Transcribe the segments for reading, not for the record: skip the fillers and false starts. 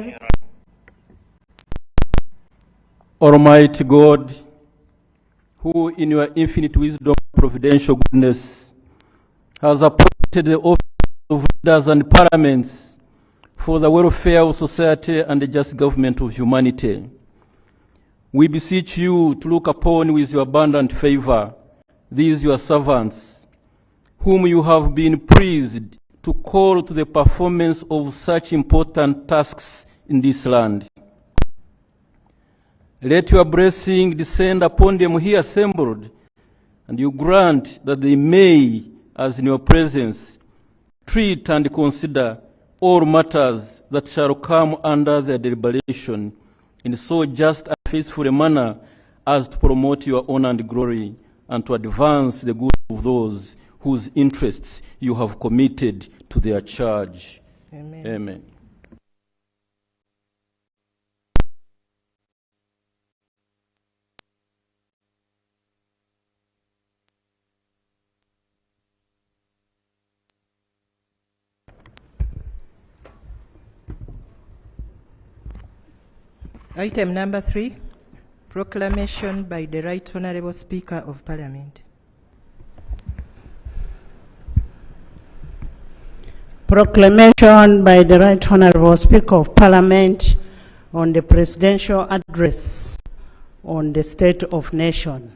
prayers. Almighty God, who in your infinite wisdom and providential goodness has appointed the office of leaders and parliaments for the welfare of society and the just government of humanity, we beseech you to look upon with your abundant favor these your servants, whom you have been pleased to call to the performance of such important tasks in this land. Let your blessing descend upon them here assembled, and you grant that they may, as in your presence, treat and consider all matters that shall come under their deliberation in so just and faithful a manner as to promote your honor and glory, and to advance the good of those whose interests you have committed to their charge. Amen. Amen. Item number 3, proclamation by the Right Honourable Speaker of Parliament. Proclamation by the Right Honourable Speaker of Parliament on the Presidential Address on the State of Nation.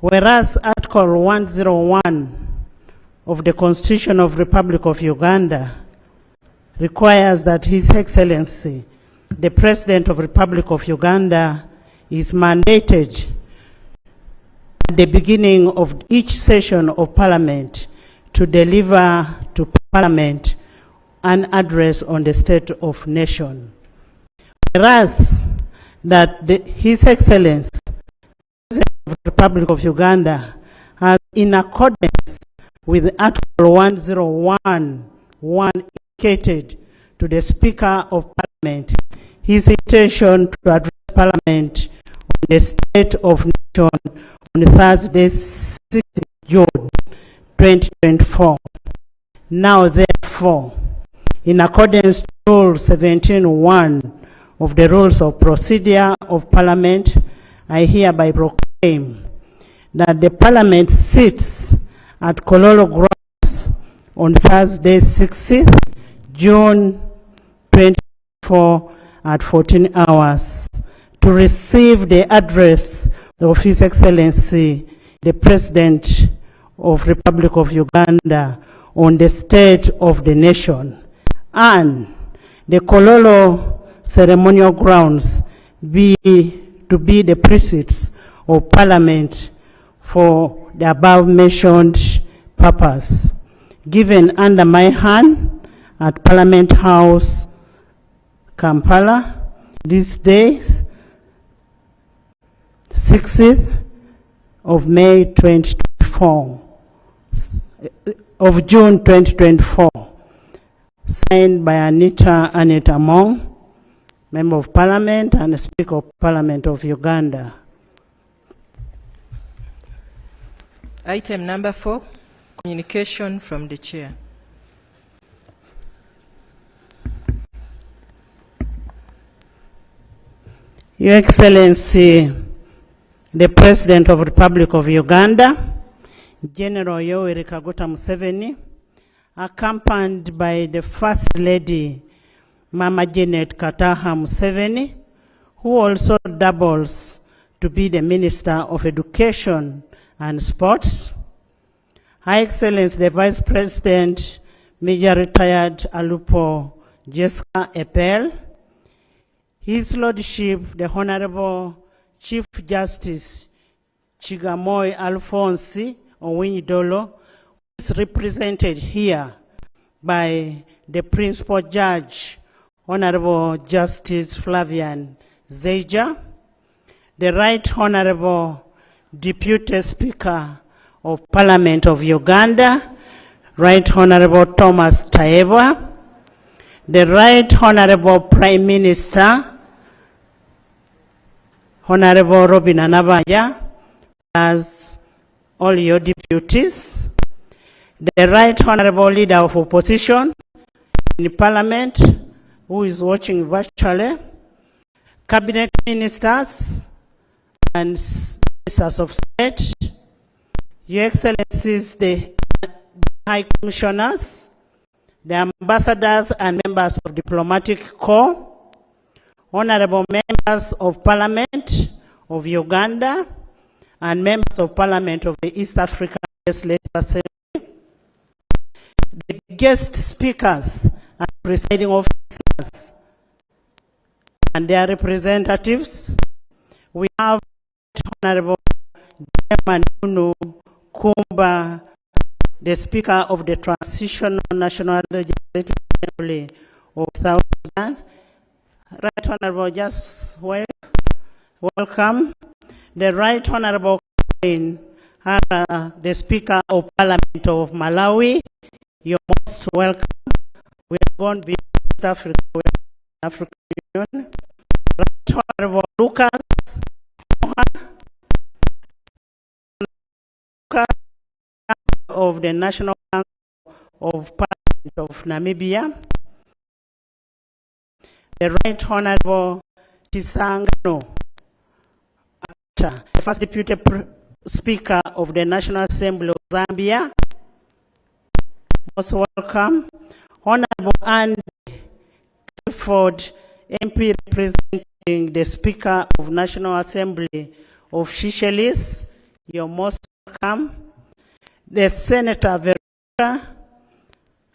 Whereas Article 101 of the Constitution of the Republic of Uganda requires that His Excellency, the President of the Republic of Uganda, is mandated at the beginning of each session of Parliament to deliver to Parliament an address on the State of Nation. Whereas that His Excellency, the President of the Republic of Uganda, has, in accordance with Article 101, indicated to the Speaker of Parliament his intention to address Parliament on the State of Nation on Thursday, 6th June 2024. Now, therefore, in accordance to Rule 17.1 of the Rules of Procedure of Parliament, I hereby proclaim that the Parliament sits at Kololo grounds on Thursday, 6th June 2024 at 14 hours to receive the address of His Excellency, the President of the Republic of Uganda on the State of the Nation, and the Kololo ceremonial grounds to be the precincts of Parliament for the above mentioned purpose, given under my hand at Parliament House, Kampala, these days, 6th of May 2024, of June 2024, signed by Anita Among, Member of Parliament and Speaker of Parliament of Uganda. Item number 4, communication from the Chair. Your Excellency, the President of the Republic of Uganda, General Yoweri Kaguta Museveni, accompanied by the First Lady, Mama Janet Kataha Museveni, who also doubles to be the Minister of Education and Sports, Her Excellency, the Vice President, Major Retired Alupo Jessica Epel, His Lordship, the Honorable Chief Justice Chigamoy Alphonse Owinidolo, is represented here by the Principal Judge, Honorable Justice Flavian Zeja, the Right Honorable Deputy Speaker of Parliament of Uganda, Right Honorable Thomas Taeba, the Right Honorable Prime Minister, Honorable Robin Anabaya, as all your deputies, the Right Honorable Leader of Opposition in Parliament, who is watching virtually, cabinet ministers and ministers of state, Your Excellencies, the High Commissioners, the ambassadors and members of diplomatic corps, honorable members of Parliament of Uganda, and members of Parliament of the East African Legislative Assembly, the guest speakers and presiding officers and their representatives. We have Honorable Chairman Nunu Kumba, the Speaker of the Transitional National Legislative Assembly of South Sudan. Right Honorable, just welcome. The Right Honorable Hara, the Speaker of Parliament of Malawi, you're most welcome. We are going to be East Africa, African Union. Right Honorable Lucas of the National Council of Parliament of Namibia. The Right Honorable Tisangano, the First Deputy Speaker of the National Assembly of Zambia, most welcome. Honorable Andy Clifford, MP representing the Speaker of National Assembly of Seychelles, you're most welcome. The Senator Veronica,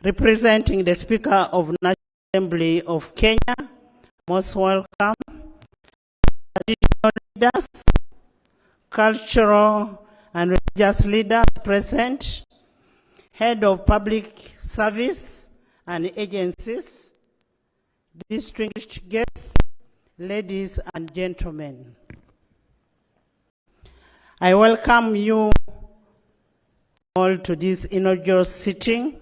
representing the Speaker of National Assembly of Kenya, most welcome. Traditional leaders, cultural and religious leaders present, head of public service and agencies, distinguished guests, ladies and gentlemen. I welcome you all to this inaugural sitting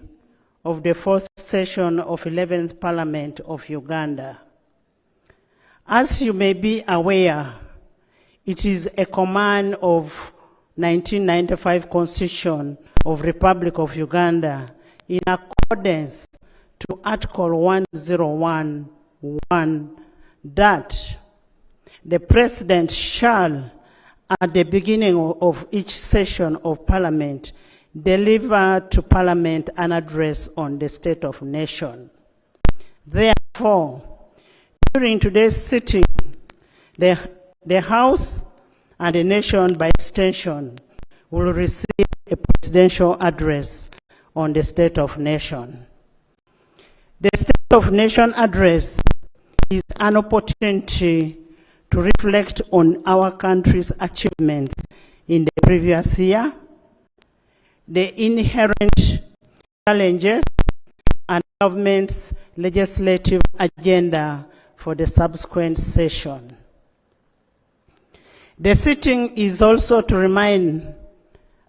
of the fourth session of 11th Parliament of Uganda. As you may be aware, it is a command of 1995 Constitution of Republic of Uganda in accordance to Article 1011 that the President shall, at the beginning of each session of Parliament, deliver to Parliament an address on the state of the nation. Therefore, during today's sitting, the House and the nation by extension will receive a presidential address on the state of the nation. The state of the nation address is an opportunity to reflect on our country's achievements in the previous year, the inherent challenges, and government's legislative agenda for the subsequent session. The sitting is also to remind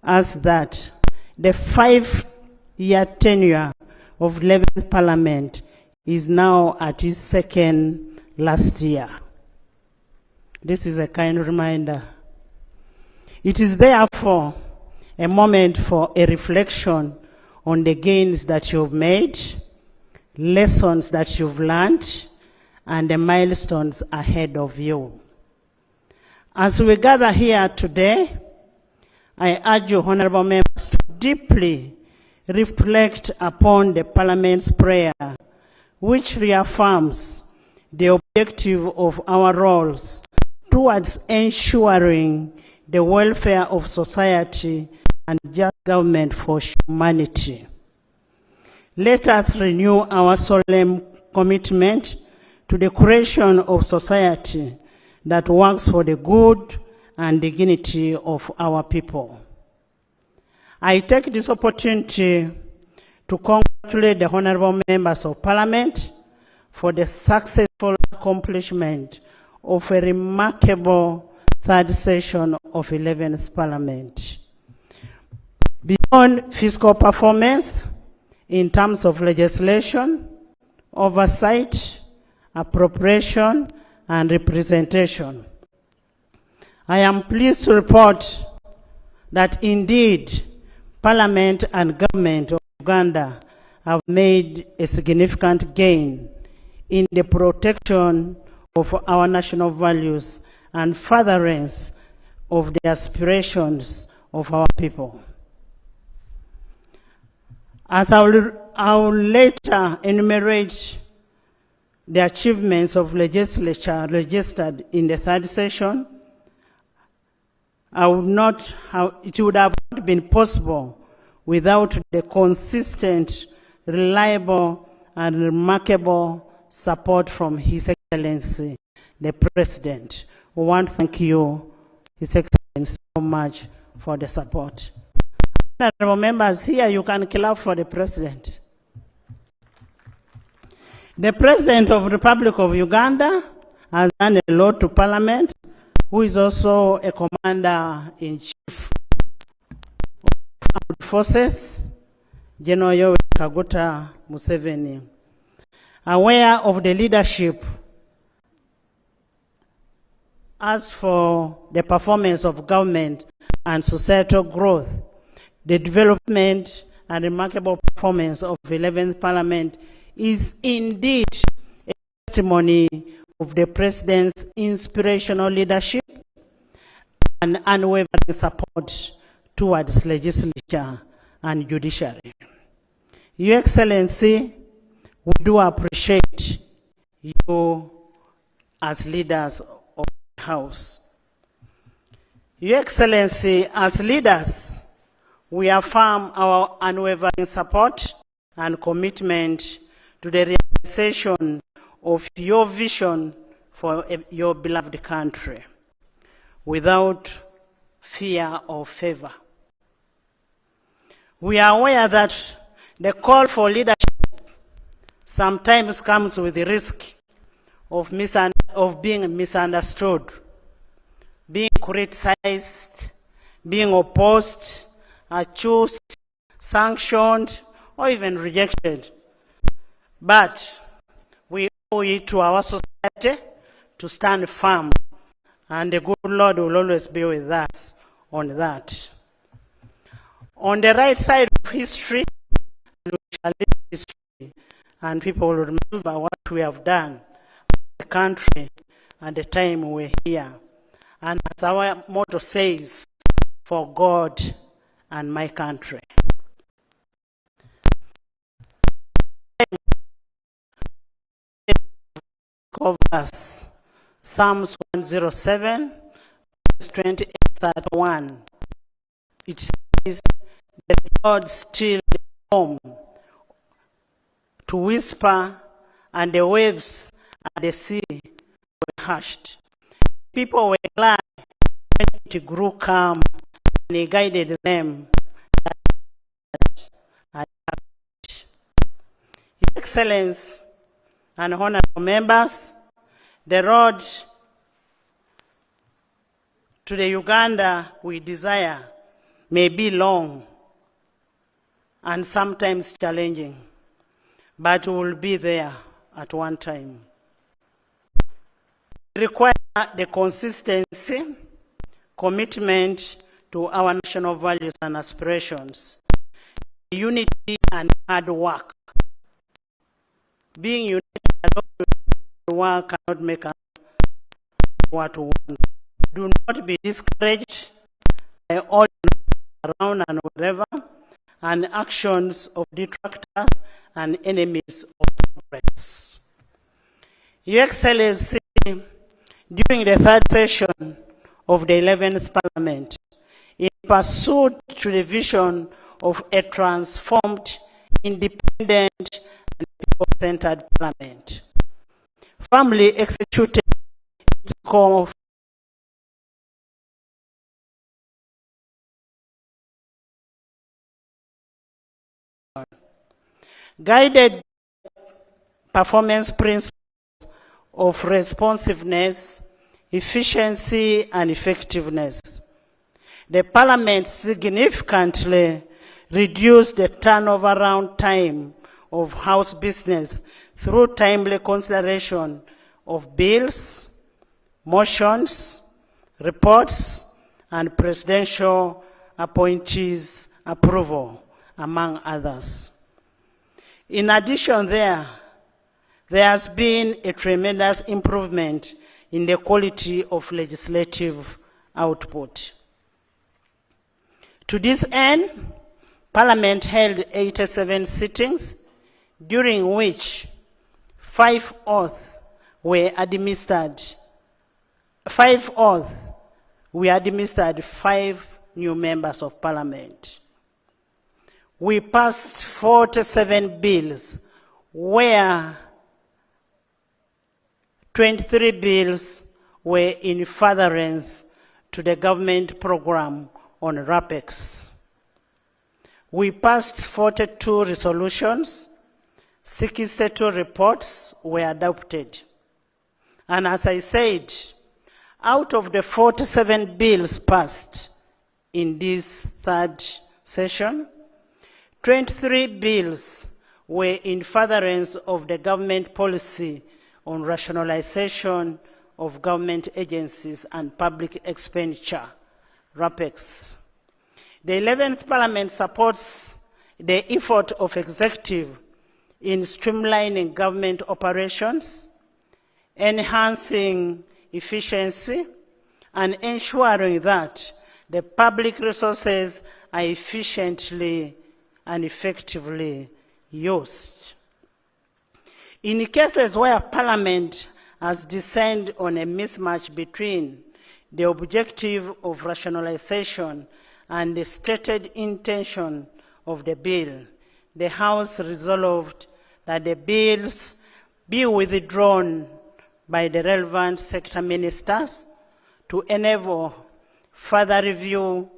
us that the 5-year tenure of 11th Parliament is now at its second last year. This is a kind reminder. It is therefore a moment for a reflection on the gains that you've made, lessons that you've learned, and the milestones ahead of you. As we gather here today, I urge you, honorable members, to deeply reflect upon the Parliament's prayer, which reaffirms the objective of our roles towards ensuring the welfare of society and just government for humanity. Let us renew our solemn commitment to the creation of society that works for the good and dignity of our people. I take this opportunity to congratulate the honorable members of Parliament for the successful accomplishment of a remarkable third session of 11th Parliament. Beyond fiscal performance, in terms of legislation, oversight, appropriation, and representation, I am pleased to report that indeed Parliament and Government of Uganda have made a significant gain in the protection of our national values and furtherance of the aspirations of our people. As I will later enumerate the achievements of legislature registered in the third session, it would have not been possible without the consistent, reliable, and remarkable support from His Excellency, the President. We want to thank you, His Excellency, so much for the support. Honorable members, here you can clap for the President. The President of the Republic of Uganda has done a lot to Parliament, who is also a Commander-in-Chief of Armed Forces, General Yoweri Kaguta Museveni. Aware of the leadership as for the performance of government and societal growth, the development and remarkable performance of the 11th Parliament is indeed a testimony of the President's inspirational leadership and unwavering support towards legislature and judiciary. Your Excellency, we do appreciate you as leaders of the House. Your Excellency, as leaders, we affirm our unwavering support and commitment to the realization of your vision for your beloved country, without fear or favor. We are aware that the call for leadership sometimes comes with the risk of being misunderstood, being criticized, being opposed, accused, sanctioned, or even rejected. But we owe it to our society to stand firm, and the good Lord will always be with us on that. On the right side of history, we shall leave history, and people will remember what we have done for the country at the time we're here. And as our motto says, for God and my country. Covers Psalms 107, verse 28, 31. It says, the Lord stilled the storm to whisper, and the waves at the sea were hushed. People were glad when it grew calm, and He guided them. Your Excellency and honorable members, the road to the Uganda we desire may be long and sometimes challenging, but we will be there at one time. We require the consistency, commitment to our national values and aspirations, unity and hard work. Being united alone cannot make us what we want. Do not be discouraged by all around and wherever, and actions of detractors and enemies of progress. Your Excellency, during the third session of the 11th Parliament, in pursuit to the vision of a transformed, independent, and people-centered Parliament, firmly executed its core guided performance principles of responsiveness, efficiency, and effectiveness. The Parliament significantly reduced the turnaround time of House business through timely consideration of bills, motions, reports, and presidential appointees' approval, among others. In addition, there has been a tremendous improvement in the quality of legislative output. To this end, Parliament held 87 sittings, during which 5 oaths were administered. 5 oaths were administered 5 new members of Parliament. We passed 47 bills, where 23 bills were in furtherance to the government program on RAPEX. We passed 42 resolutions, 62 reports were adopted. And as I said, out of the 47 bills passed in this third session, 23 bills were in furtherance of the government policy on rationalization of government agencies and public expenditure, RAPEX. The 11th Parliament supports the effort of executive in streamlining government operations, enhancing efficiency, and ensuring that the public resources are efficiently and effectively used. In cases where Parliament has discerned on a mismatch between the objective of rationalization and the stated intention of the bill, the House resolved that the bills be withdrawn by the relevant sector ministers to enable further review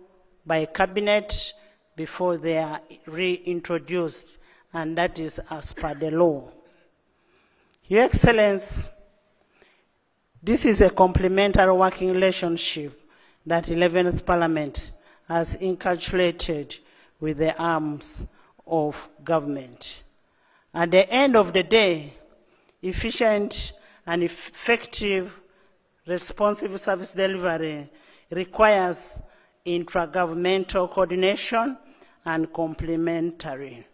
by Cabinet before they are reintroduced, and that is as per the law. Your Excellency, this is a complementary working relationship that 11th Parliament has encapsulated with the arms of government. At the end of the day, efficient and effective responsive service delivery requires intragovernmental coordination and complementary.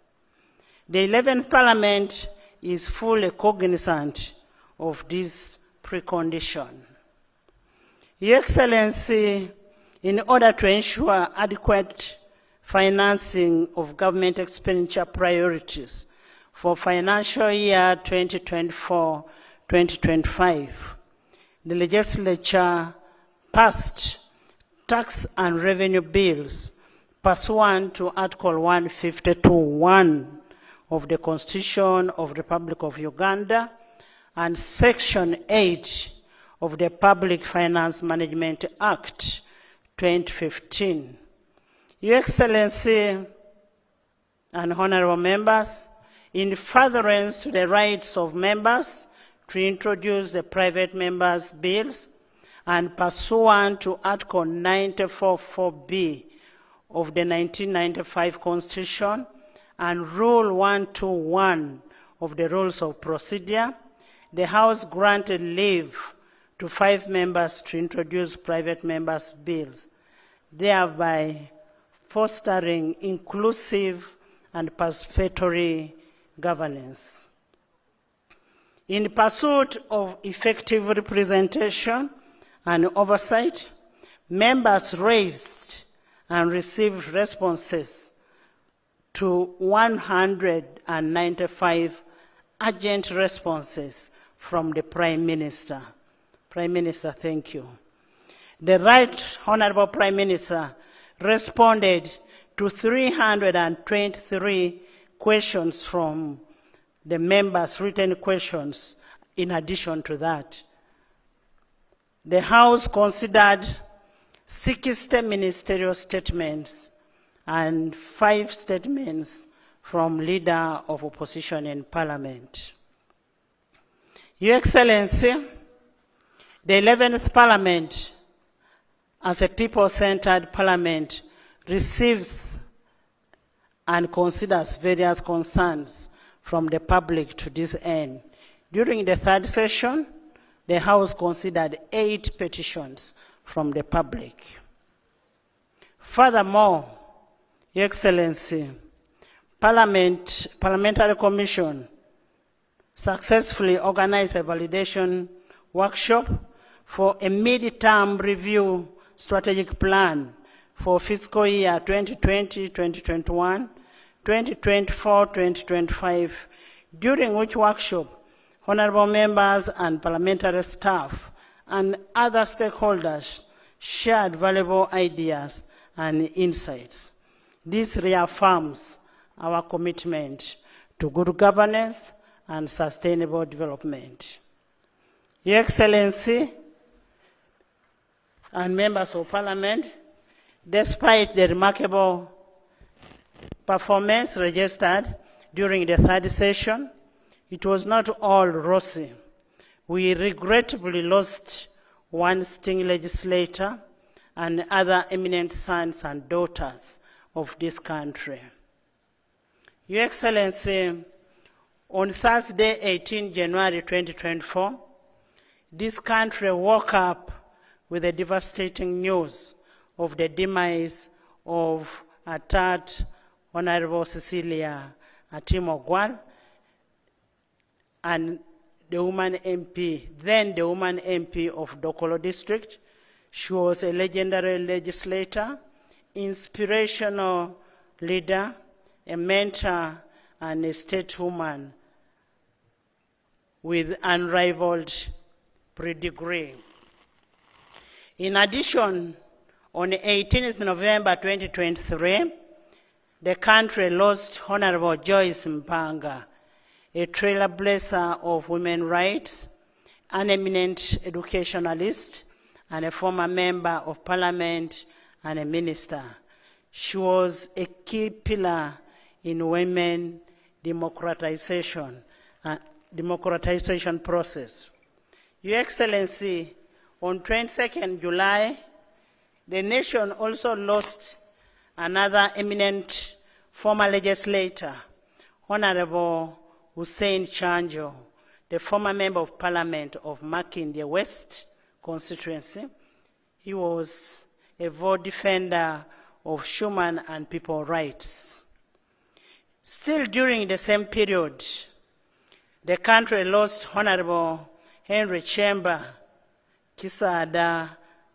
The 11th Parliament is fully cognizant of this precondition. Your Excellency, in order to ensure adequate financing of government expenditure priorities for financial year 2024-2025, the legislature passed tax and revenue bills pursuant to Article 152(1) of the Constitution of the Republic of Uganda and Section 8 of the Public Finance Management Act 2015. Your Excellency and honorable members, in furtherance to the rights of members to introduce the private members' bills and pursuant to Article 94(4)(b) of the 1995 Constitution and Rule 121 of the Rules of Procedure, the House granted leave to 5 members to introduce private members' bills, thereby fostering inclusive and participatory governance. In pursuit of effective representation and oversight, members raised and received responses to 195 urgent responses from the Prime Minister. Prime Minister, thank you. The Right Honorable Prime Minister responded to 323 questions from the members' written questions. In addition to that, the House considered 60 ministerial statements and 5 statements from leader of opposition in Parliament. Your Excellency, the 11th Parliament, as a people-centered parliament, receives and considers various concerns from the public to this end. During the third session, the House considered 8 petitions from the public. Furthermore, Your Excellency, Parliamentary Commission successfully organized a validation workshop for a mid-term review strategic plan for fiscal year 2020-2021, 2024-2025, during which workshop honorable members and parliamentary staff and other stakeholders shared valuable ideas and insights. This reaffirms our commitment to good governance and sustainable development. Your Excellency and members of Parliament, despite the remarkable performance registered during the third session, it was not all rosy. We regrettably lost one sitting legislator and other eminent sons and daughters of this country. Your Excellency, on Thursday, 18 January 2024, this country woke up with the devastating news of the demise of a third Honorable Cecilia Atimogwal and the woman MP, then the woman MP of Kololo district. She was a legendary legislator, inspirational leader, a mentor, and a stateswoman with unrivaled pedigree. In addition, on 18th November 2023, the country lost Honorable Joyce Mpanga, a trailblazer of women's rights, an eminent educationalist, and a former member of parliament and a minister. She was a key pillar in women democratization process. Your Excellency, on 22nd July, the nation also lost another eminent former legislator, Honorable Hussein Chanjo, the former member of parliament of Makindye West constituency. He was a vote defender of human and people's rights. Still during the same period, the country lost Honorable Henry Chemba Kisada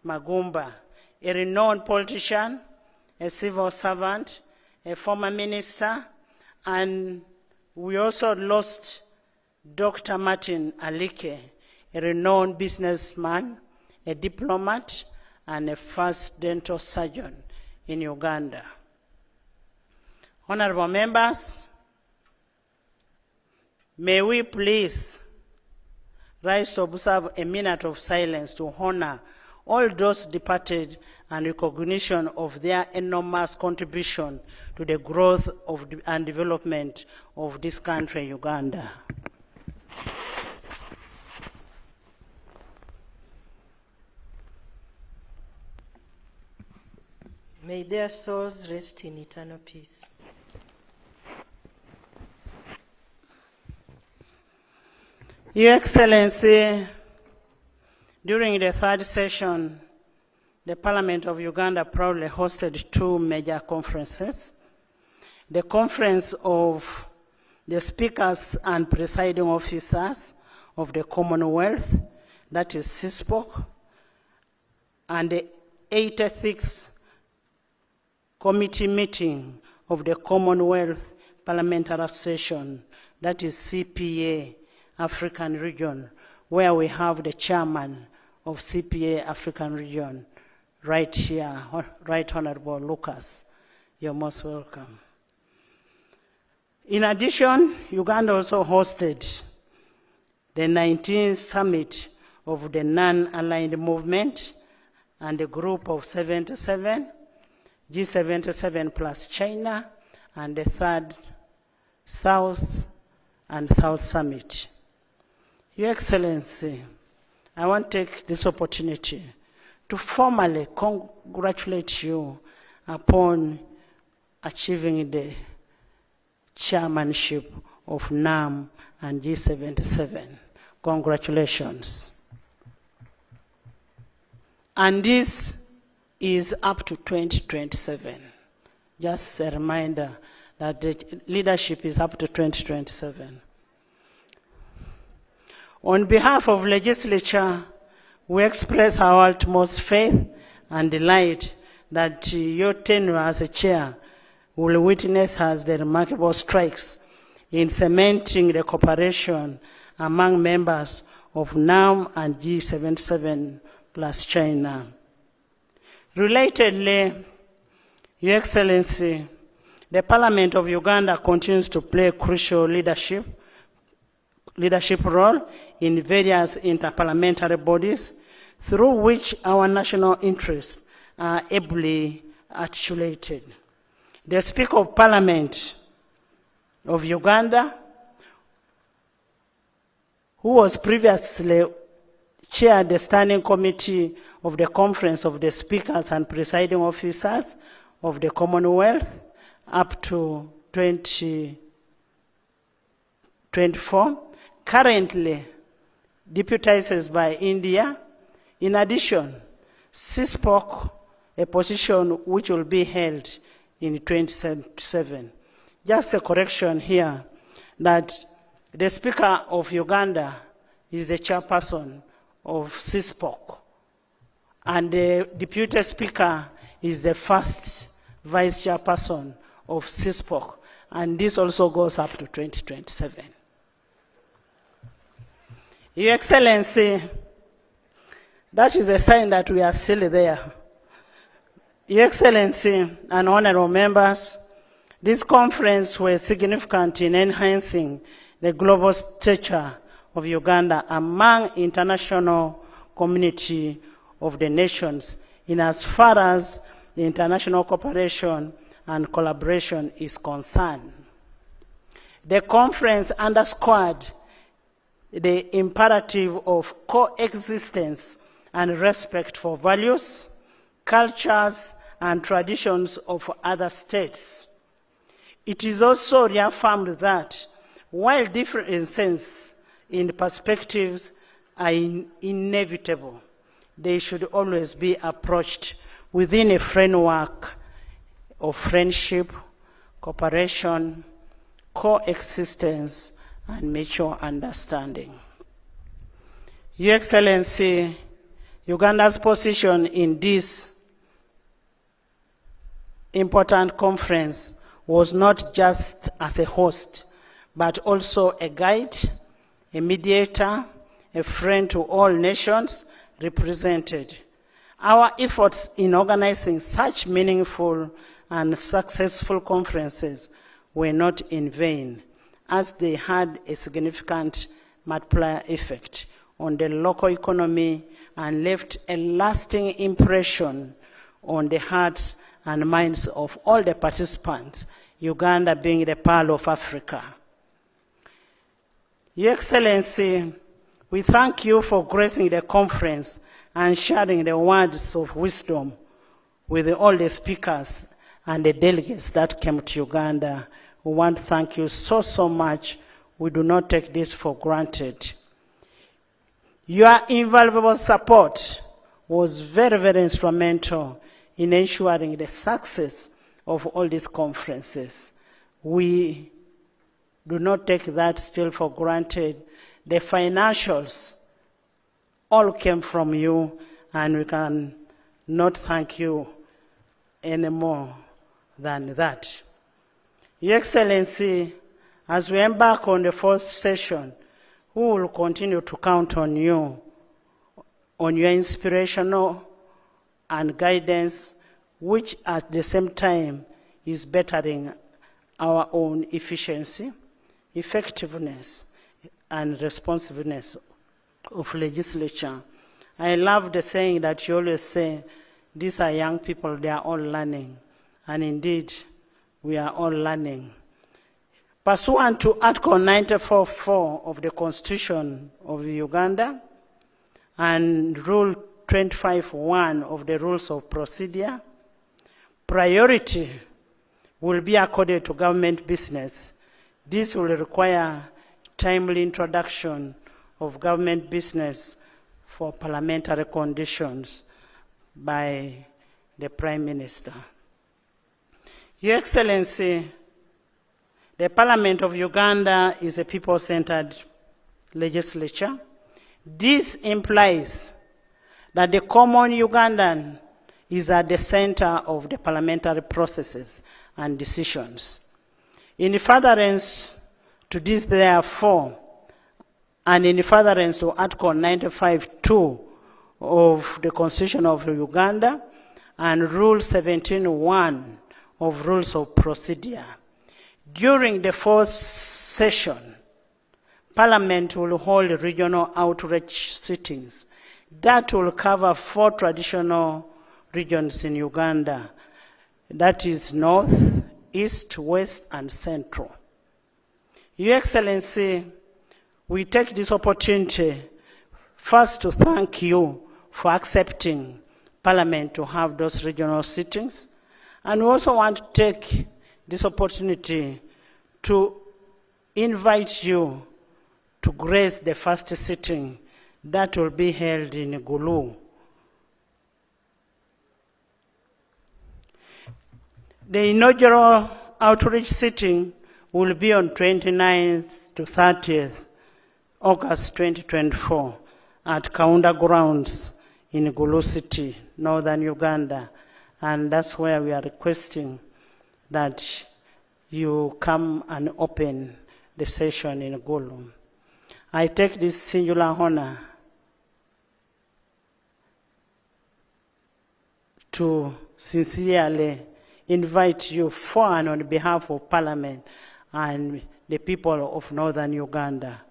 Magumba, a renowned politician, a civil servant, a former minister, and we also lost Dr. Martin Alike, a renowned businessman, a diplomat, and a first dental surgeon in Uganda. Honorable members, may we please rise to observe a minute of silence to honor all those departed and recognition of their enormous contribution to the growth and development of this country, Uganda. May their souls rest in eternal peace. Your Excellency, during the third session, the Parliament of Uganda proudly hosted two major conferences. The Conference of the Speakers and Presiding Officers of the Commonwealth, that is CISPOC, and the 86th Committee Meeting of the Commonwealth Parliamentary Association, that is CPA African Region, where we have the chairman of CPA African Region right here, Right Honorable Lucas. You're most welcome. In addition, Uganda also hosted the 19th Summit of the Non-Aligned Movement and the Group of 77, G77 plus China, and the third South and South Summit. Your Excellency, I want to take this opportunity to formally congratulate you upon achieving the chairmanship of NAM and G77. Congratulations. And this is up to 2027. Just a reminder that the leadership is up to 2027. On behalf of legislature, we express our utmost faith and delight that your tenure as a chair will witness as the remarkable strikes in cementing the cooperation among members of NAM and G77 plus China. Relatedly, Your Excellency, the Parliament of Uganda continues to play a crucial leadership role in various interparliamentary bodies through which our national interests are ably articulated. The Speaker of Parliament of Uganda, who was previously chaired the Standing Committee of the Conference of the Speakers and Presiding Officers of the Commonwealth up to 2024, currently deputized by India. In addition, CISPOC, a position which will be held in 2077. Just a correction here, that the Speaker of Uganda is the chairperson of CISPOC, and the Deputy Speaker is the first Vice Chairperson of CISPOC, and this also goes up to 2027. Your Excellency, that is a sign that we are still there. Your Excellency and honorable members, this conference was significant in enhancing the global stature of Uganda among international community of the nations in as far as the international cooperation and collaboration is concerned. The conference underscored the imperative of coexistence and respect for values, cultures, and traditions of other states. It is also reaffirmed that while differences in perspectives are inevitable, they should always be approached within a framework of friendship, cooperation, coexistence, and mutual understanding. Your Excellency, Uganda's position in this important conference was not just as a host, but also a guide, a mediator, a friend to all nations represented. Our efforts in organizing such meaningful and successful conferences were not in vain, as they had a significant multiplier effect on the local economy and left a lasting impression on the hearts and minds of all the participants, Uganda being the Pearl of Africa. Your Excellency, we thank you for gracing the conference and sharing the words of wisdom with all the speakers and the delegates that came to Uganda. We want to thank you so much. We do not take this for granted. Your invaluable support was very instrumental in ensuring the success of all these conferences. We do not take that still for granted. The financials all came from you, and we can not thank you any more than that. Your Excellency, as we embark on the fourth session, we will continue to count on you, on your inspirational and guidance, which at the same time is bettering our own efficiency, effectiveness, and responsiveness of legislature. I love the saying that you always say, these are young people, they are all learning. And indeed, we are all learning. Pursuant to Article 94.4 of the Constitution of Uganda and Rule 25.1 of the Rules of Procedure, priority will be accorded to government business. This will require timely introduction of government business for parliamentary conditions by the Prime Minister. Your Excellency, the Parliament of Uganda is a people-centered legislature This implies that the common Ugandan is at the center of the parliamentary processes and decisions. In furtherance to this, therefore, and in furtherance to Article 95(2) of the Constitution of Uganda and Rule 17(1) of Rules of Procedure, during the fourth session, Parliament will hold regional outreach sittings that will cover 4 traditional regions in Uganda, that is North, East, West, and Central. Your Excellency, we take this opportunity first to thank you for accepting Parliament to have those regional sittings, and we also want to take this opportunity to invite you to grace the first sitting that will be held in Gulu. The inaugural outreach sitting will be on 29th to 30th August 2024 at Kaunda Grounds in Gulu City, Northern Uganda. And that's where we are requesting that you come and open the session in Gulu. I take this singular honor to sincerely invite you for and on behalf of Parliament and the people of Northern Uganda.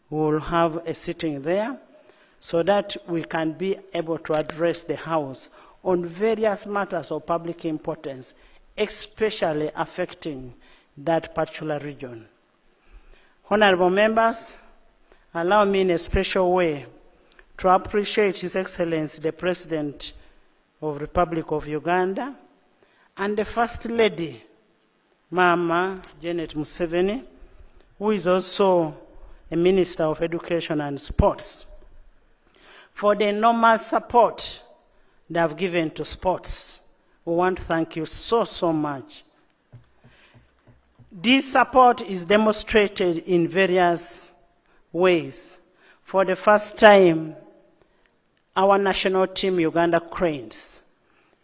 We will have a sitting there so that we can be able to address the House on various matters of public importance, especially affecting that particular region. Honorable members, allow me in a special way to appreciate His Excellency, the President of the Republic of Uganda, and the First Lady, Mama Janet Museveni, who is also a Minister of Education and Sports, for the enormous support they have given to sports. We want to thank you so, so much. This support is demonstrated in various ways. For the first time, our national team, Uganda Cranes,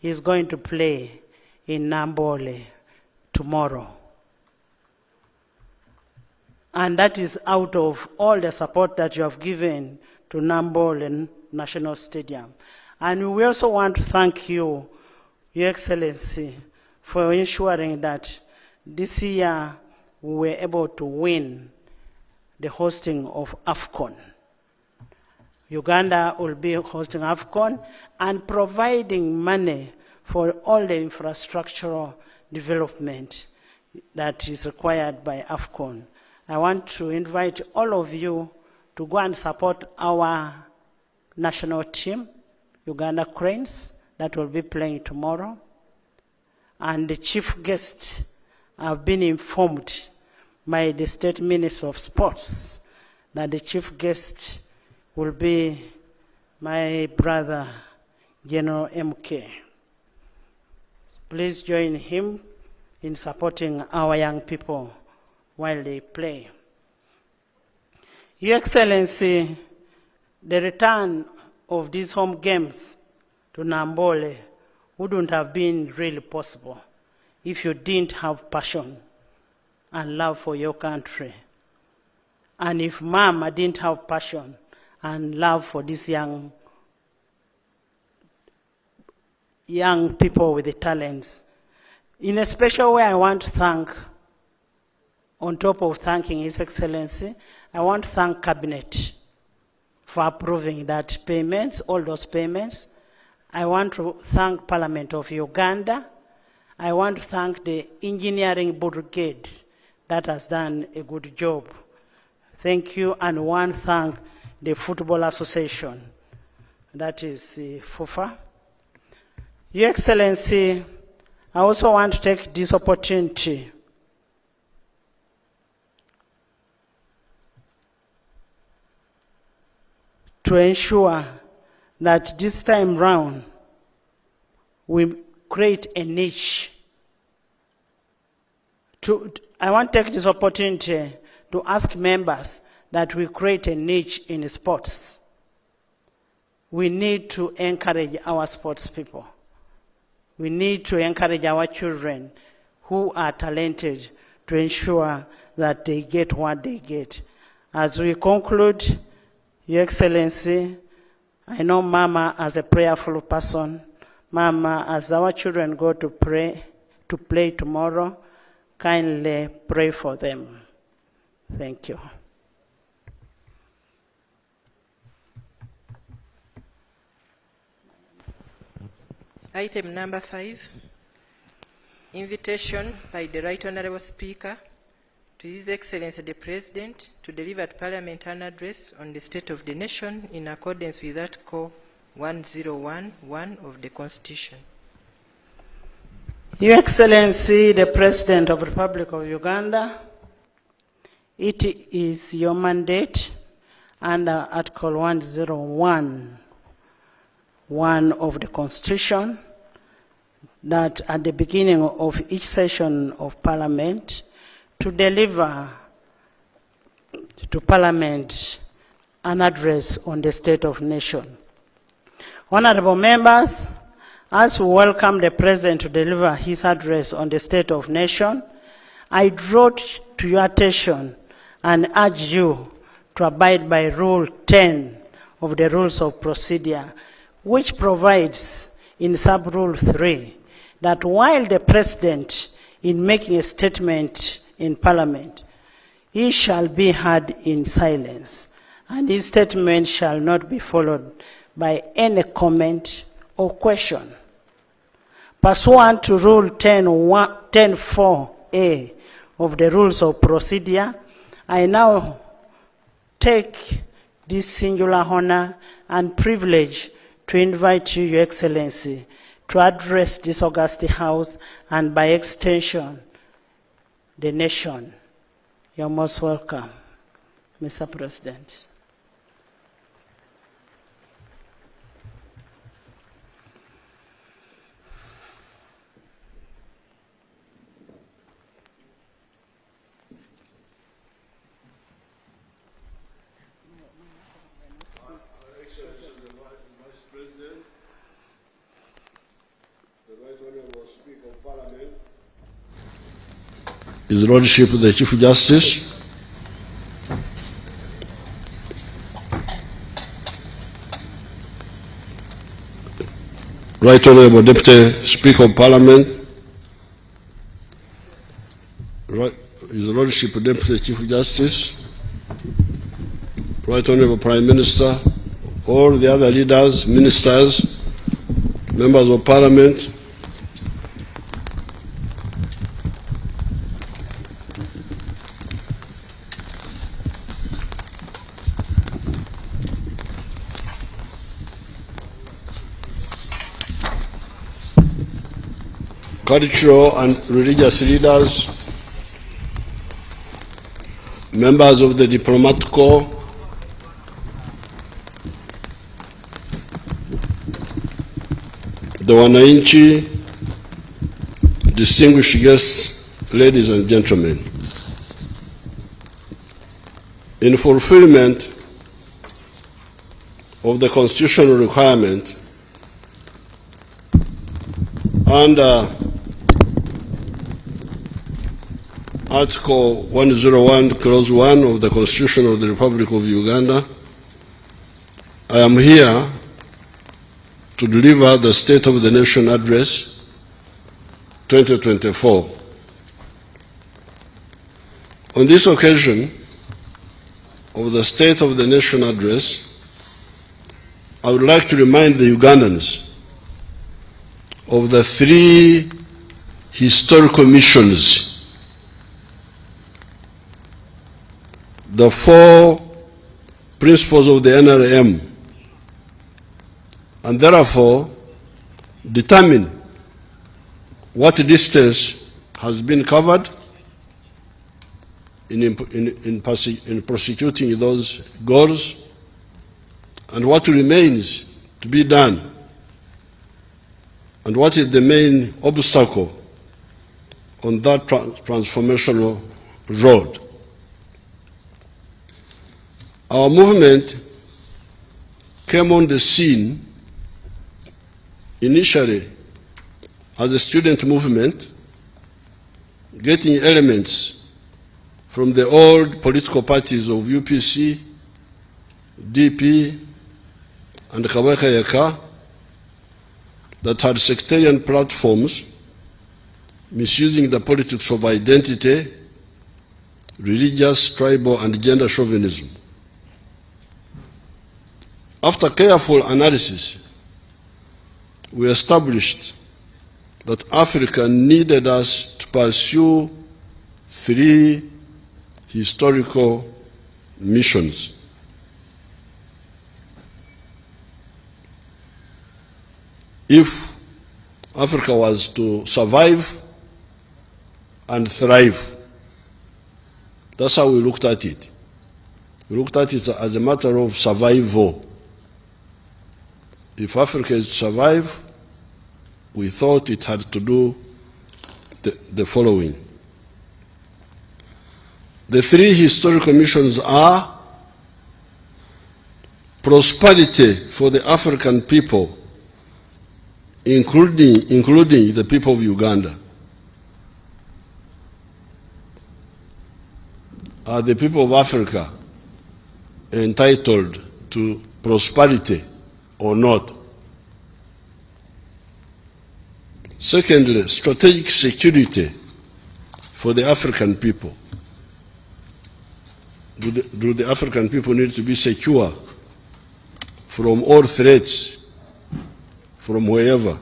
is going to play in Nambole tomorrow. And that is out of all the support that you have given to Nambole National Stadium. And we also want to thank you, Your Excellency, for ensuring that this year we were able to win the hosting of AFCON. Uganda will be hosting AFCON and providing money for all the infrastructural development that is required by AFCON. I want to invite all of you to go and support our national team, Uganda Cranes, that will be playing tomorrow. And the chief guest have been informed by the State Minister of Sports that the chief guest will be my brother, General MK. Please join him in supporting our young people while they play. Your Excellency, the return of these home games to Nambole wouldn't have been really possible if you didn't have passion and love for your country. And if Mama didn't have passion and love for these young people with the talents. In a special way, I want to thank, on top of thanking His Excellency, I want to thank Cabinet for approving that payments, all those payments. I want to thank Parliament of Uganda. I want to thank the engineering brigade that has done a good job. Thank you, and one thank the Football Association, that is FUFA. Your Excellency, I also want to take this opportunity to ensure that this time round we create a niche. I want to take this opportunity to ask members that we create a niche in sports. we need to encourage our sports people. We need to encourage our children who are talented to ensure that they get what they get. As we conclude, Your Excellency, I know Mama as a prayerful person. Mama, as our children go to play tomorrow, kindly pray for them. Thank you. Item number 5, invitation by the Right Honourable Speaker to His Excellency the President to deliver at Parliament an address on the state of the nation in accordance with Article 1011 of the Constitution. Your Excellency the President of the Republic of Uganda, it is your mandate under Article 1011 of the Constitution that at the beginning of each session of Parliament to deliver to Parliament an address on the state of nation. Honorable members, as we welcome the President to deliver his address on the state of nation, I draw to your attention and urge you to abide by Rule 10 of the Rules of Procedure, which provides in Sub-Rule 3 that while the President in making a statement in Parliament, he shall be heard in silence, and his statement shall not be followed by any comment or question. Pursuant to Rule 10.4a of the Rules of Procedure, I now take this singular honor and privilege to invite you, Your Excellency, to address this august House and by extension, the nation. You're most welcome, Mr. President. His Lordship the Chief Justice, Right Honourable Deputy Speaker of Parliament, His Lordship Deputy Chief Justice, Right Honourable Prime Minister, all the other leaders, ministers, members of Parliament, cultural and religious leaders, members of the diplomatic corps, the wananchi, distinguished guests, ladies and gentlemen. In fulfillment of the constitutional requirement under Article 101, Clause 1 of the Constitution of the Republic of Uganda, I am here to deliver the State of the Nation Address 2024. On this occasion of the State of the Nation Address, I would like to remind the Ugandans of the 3 historical missions, the 4 principles of the NRM, and therefore determine what distance has been covered in prosecuting those goals and what remains to be done, and what is the main obstacle on that transformational road. Our movement came on the scene initially as a student movement, getting elements from the old political parties of UPC, DP, and Kaweka Yaka that had sectarian platforms, misusing the politics of identity, religious, tribal, and gender chauvinism. After careful analysis, we established that Africa needed us to pursue 3 historical missions. If Africa was to survive and thrive, that's how we looked at it. We looked at it as a matter of survival. If Africa is to survive, we thought it had to do the following. The 3 historical missions are prosperity for the African people, including the people of Uganda. Are the people of Africa entitled to prosperity or not? Secondly, strategic security for the African people. Do the African people need to be secure from all threats, from wherever?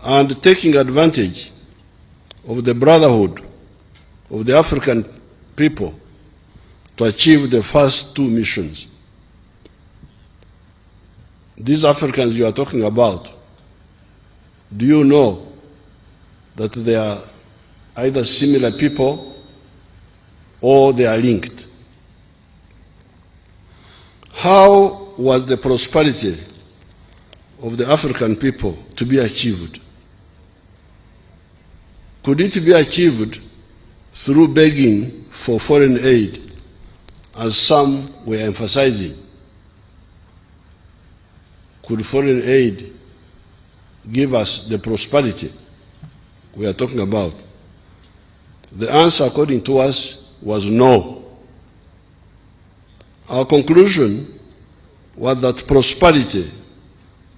And taking advantage of the brotherhood of the African people to achieve the first 2 missions. These Africans you are talking about, do you know that they are either similar people or they are linked? How was the prosperity of the African people to be achieved? Could it be achieved through begging for foreign aid, as some were emphasizing? Could foreign aid give us the prosperity we are talking about? The answer, according to us, was no. Our conclusion was that prosperity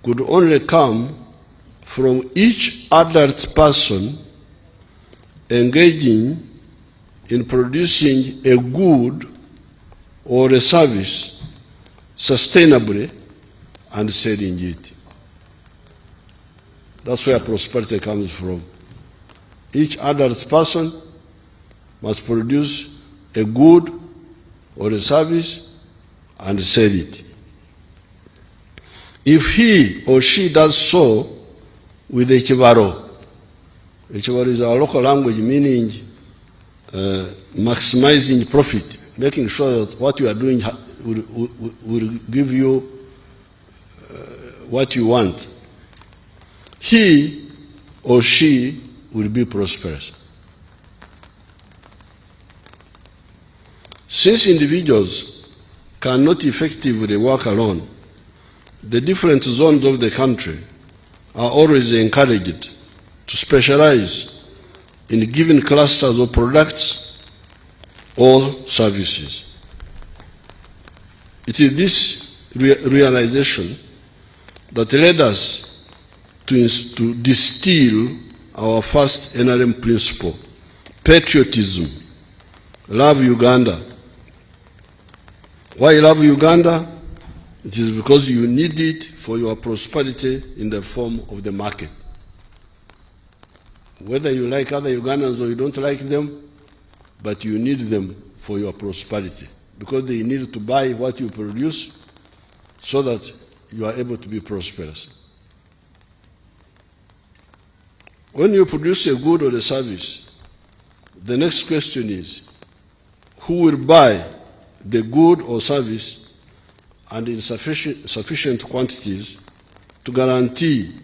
could only come from each adult person engaging in producing a good or a service sustainably and selling it. That's where prosperity comes from. Each adult person must produce a good or a service and sell it. If he or she does so with a chibaro is our local language meaning maximizing profit, making sure that what you are doing will give you what you want, he or she will be prosperous. Since individuals cannot effectively work alone, the different zones of the country are always encouraged to specialize in given clusters of products or services. It is this realization that led us to distill our first NRM principle, patriotism, love Uganda. Why love Uganda? It is because you need it for your prosperity in the form of the market. Whether you like other Ugandans or you don't like them, but you need them for your prosperity, because they need to buy what you produce so that you are able to be prosperous. When you produce a good or a service, the next question is, who will buy the good or service and in sufficient quantities to guarantee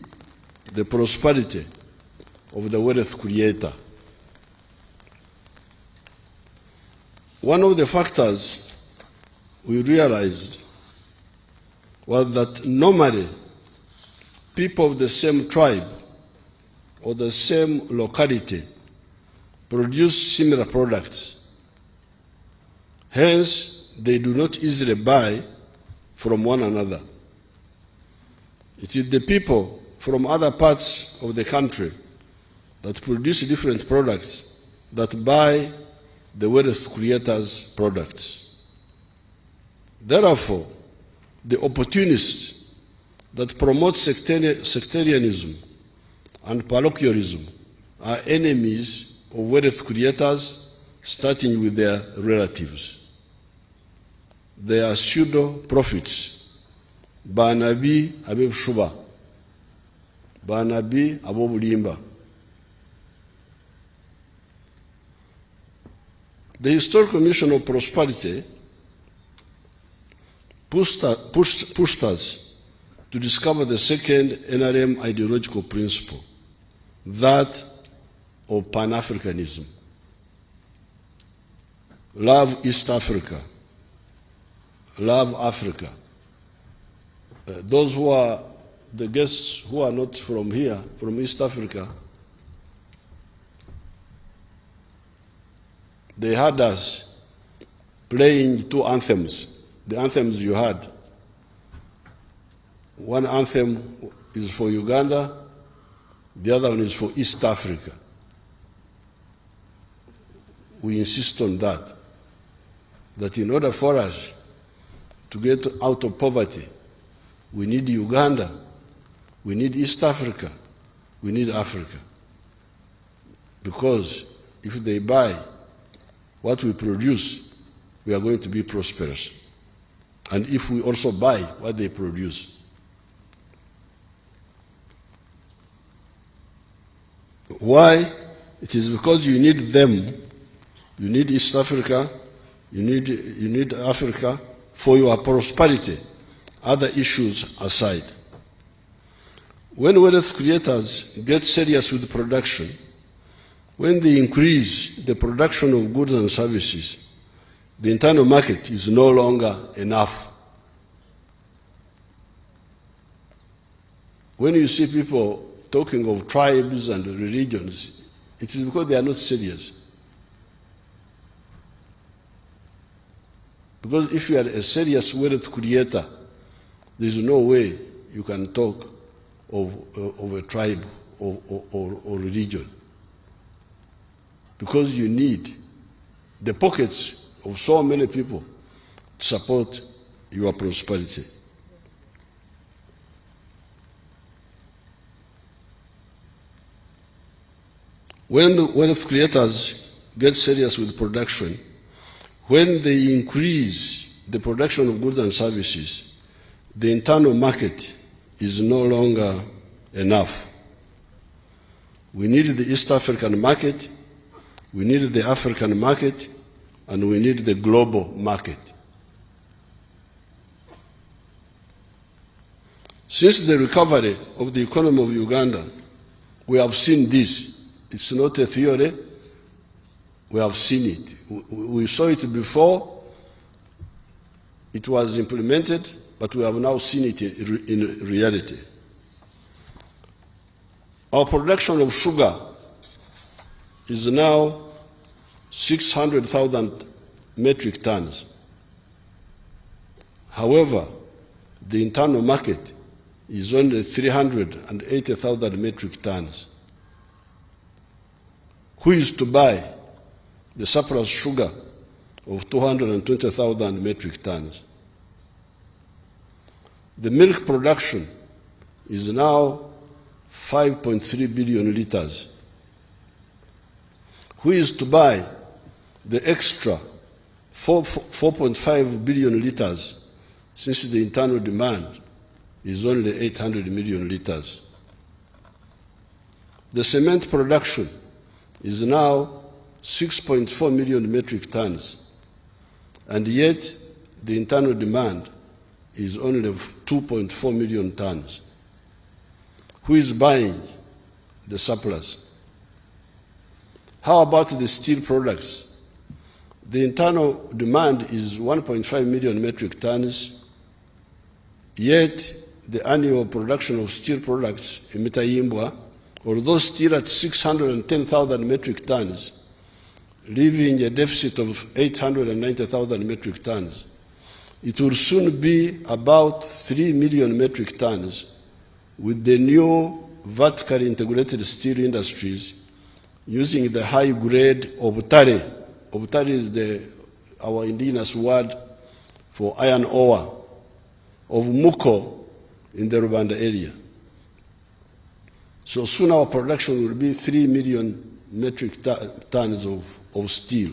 the prosperity of the wealth creator? One of the factors we realized was that normally people of the same tribe or the same locality produce similar products. Hence, they do not easily buy from one another. It is the people from other parts of the country that produce different products that buy the wealth creators' products. Therefore, the opportunists that promote sectarianism and parochialism are enemies of wealth creators, starting with their relatives. They are pseudo-prophets. Banabi abeb shuba. Banabi abobulimba. The Historical Mission of Prosperity pushed us to discover the second NRM ideological principle, that of Pan-Africanism. Love East Africa. Love Africa. Those who are the guests who are not from here, from East Africa, they had us playing two anthems, the anthems you had. One anthem is for Uganda, the other one is for East Africa. We insist on that in order for us to get out of poverty, we need Uganda, we need East Africa, we need Africa. Because if they buy what we produce, we are going to be prosperous. And if we also buy what they produce. Why? It is because you need them, you need East Africa, you need Africa for your prosperity, other issues aside. When wealth creators get serious with production, when they increase the production of goods and services, the internal market is no longer enough. When you see people talking of tribes and religions, it is because they are not serious. Because if you are a serious wealth creator, there is no way you can talk of a tribe or religion. Because you need the pockets of so many people to support your prosperity. When wealth creators get serious with production, when they increase the production of goods and services, the internal market is no longer enough. We need the East African market, we need the African market, and we need the global market. Since the recovery of the economy of Uganda, we have seen this. It's not a theory, we have seen it. We saw it before, it was implemented, but we have now seen it in reality. Our production of sugar is now 600,000 metric tons. However, the internal market is only 380,000 metric tons. Who is to buy the surplus sugar of 220,000 metric tons? The milk production is now 5.3 billion liters. Who is to buy the extra 4.5 billion liters, since the internal demand is only 800 million liters? The cement production is now 6.4 million metric tons, and yet the internal demand is only 2.4 million tons. Who is buying the surplus? How about the steel products? The internal demand is 1.5 million metric tons, Yet, the annual production of steel products in Mitayimbwa, although still at 610,000 metric tons, leaving a deficit of 890,000 metric tons, it will soon be about 3 million metric tons with the new vertically integrated steel industries using the high-grade obutare. Obutare is our indigenous word for iron ore of Muko in the Rwanda area. So soon our production will be 3 million metric tons of steel.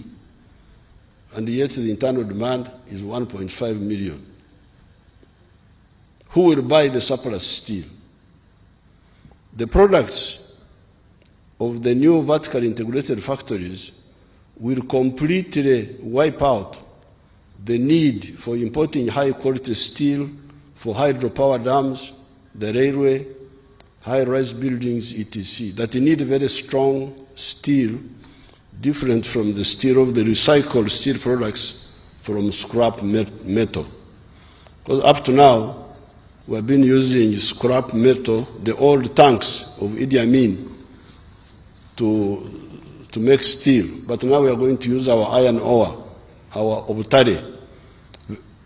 And yet the internal demand is 1.5 million. Who will buy the surplus steel? The products of the new vertically integrated factories will completely wipe out the need for importing high-quality steel for hydropower dams, the railway, high-rise buildings, etc., that need very strong steel, different from the steel of the recycled steel products from scrap metal. Because up to now, we have been using scrap metal, the old tanks of Idi Amin, to make steel. But now we are going to use our iron ore, our obutare,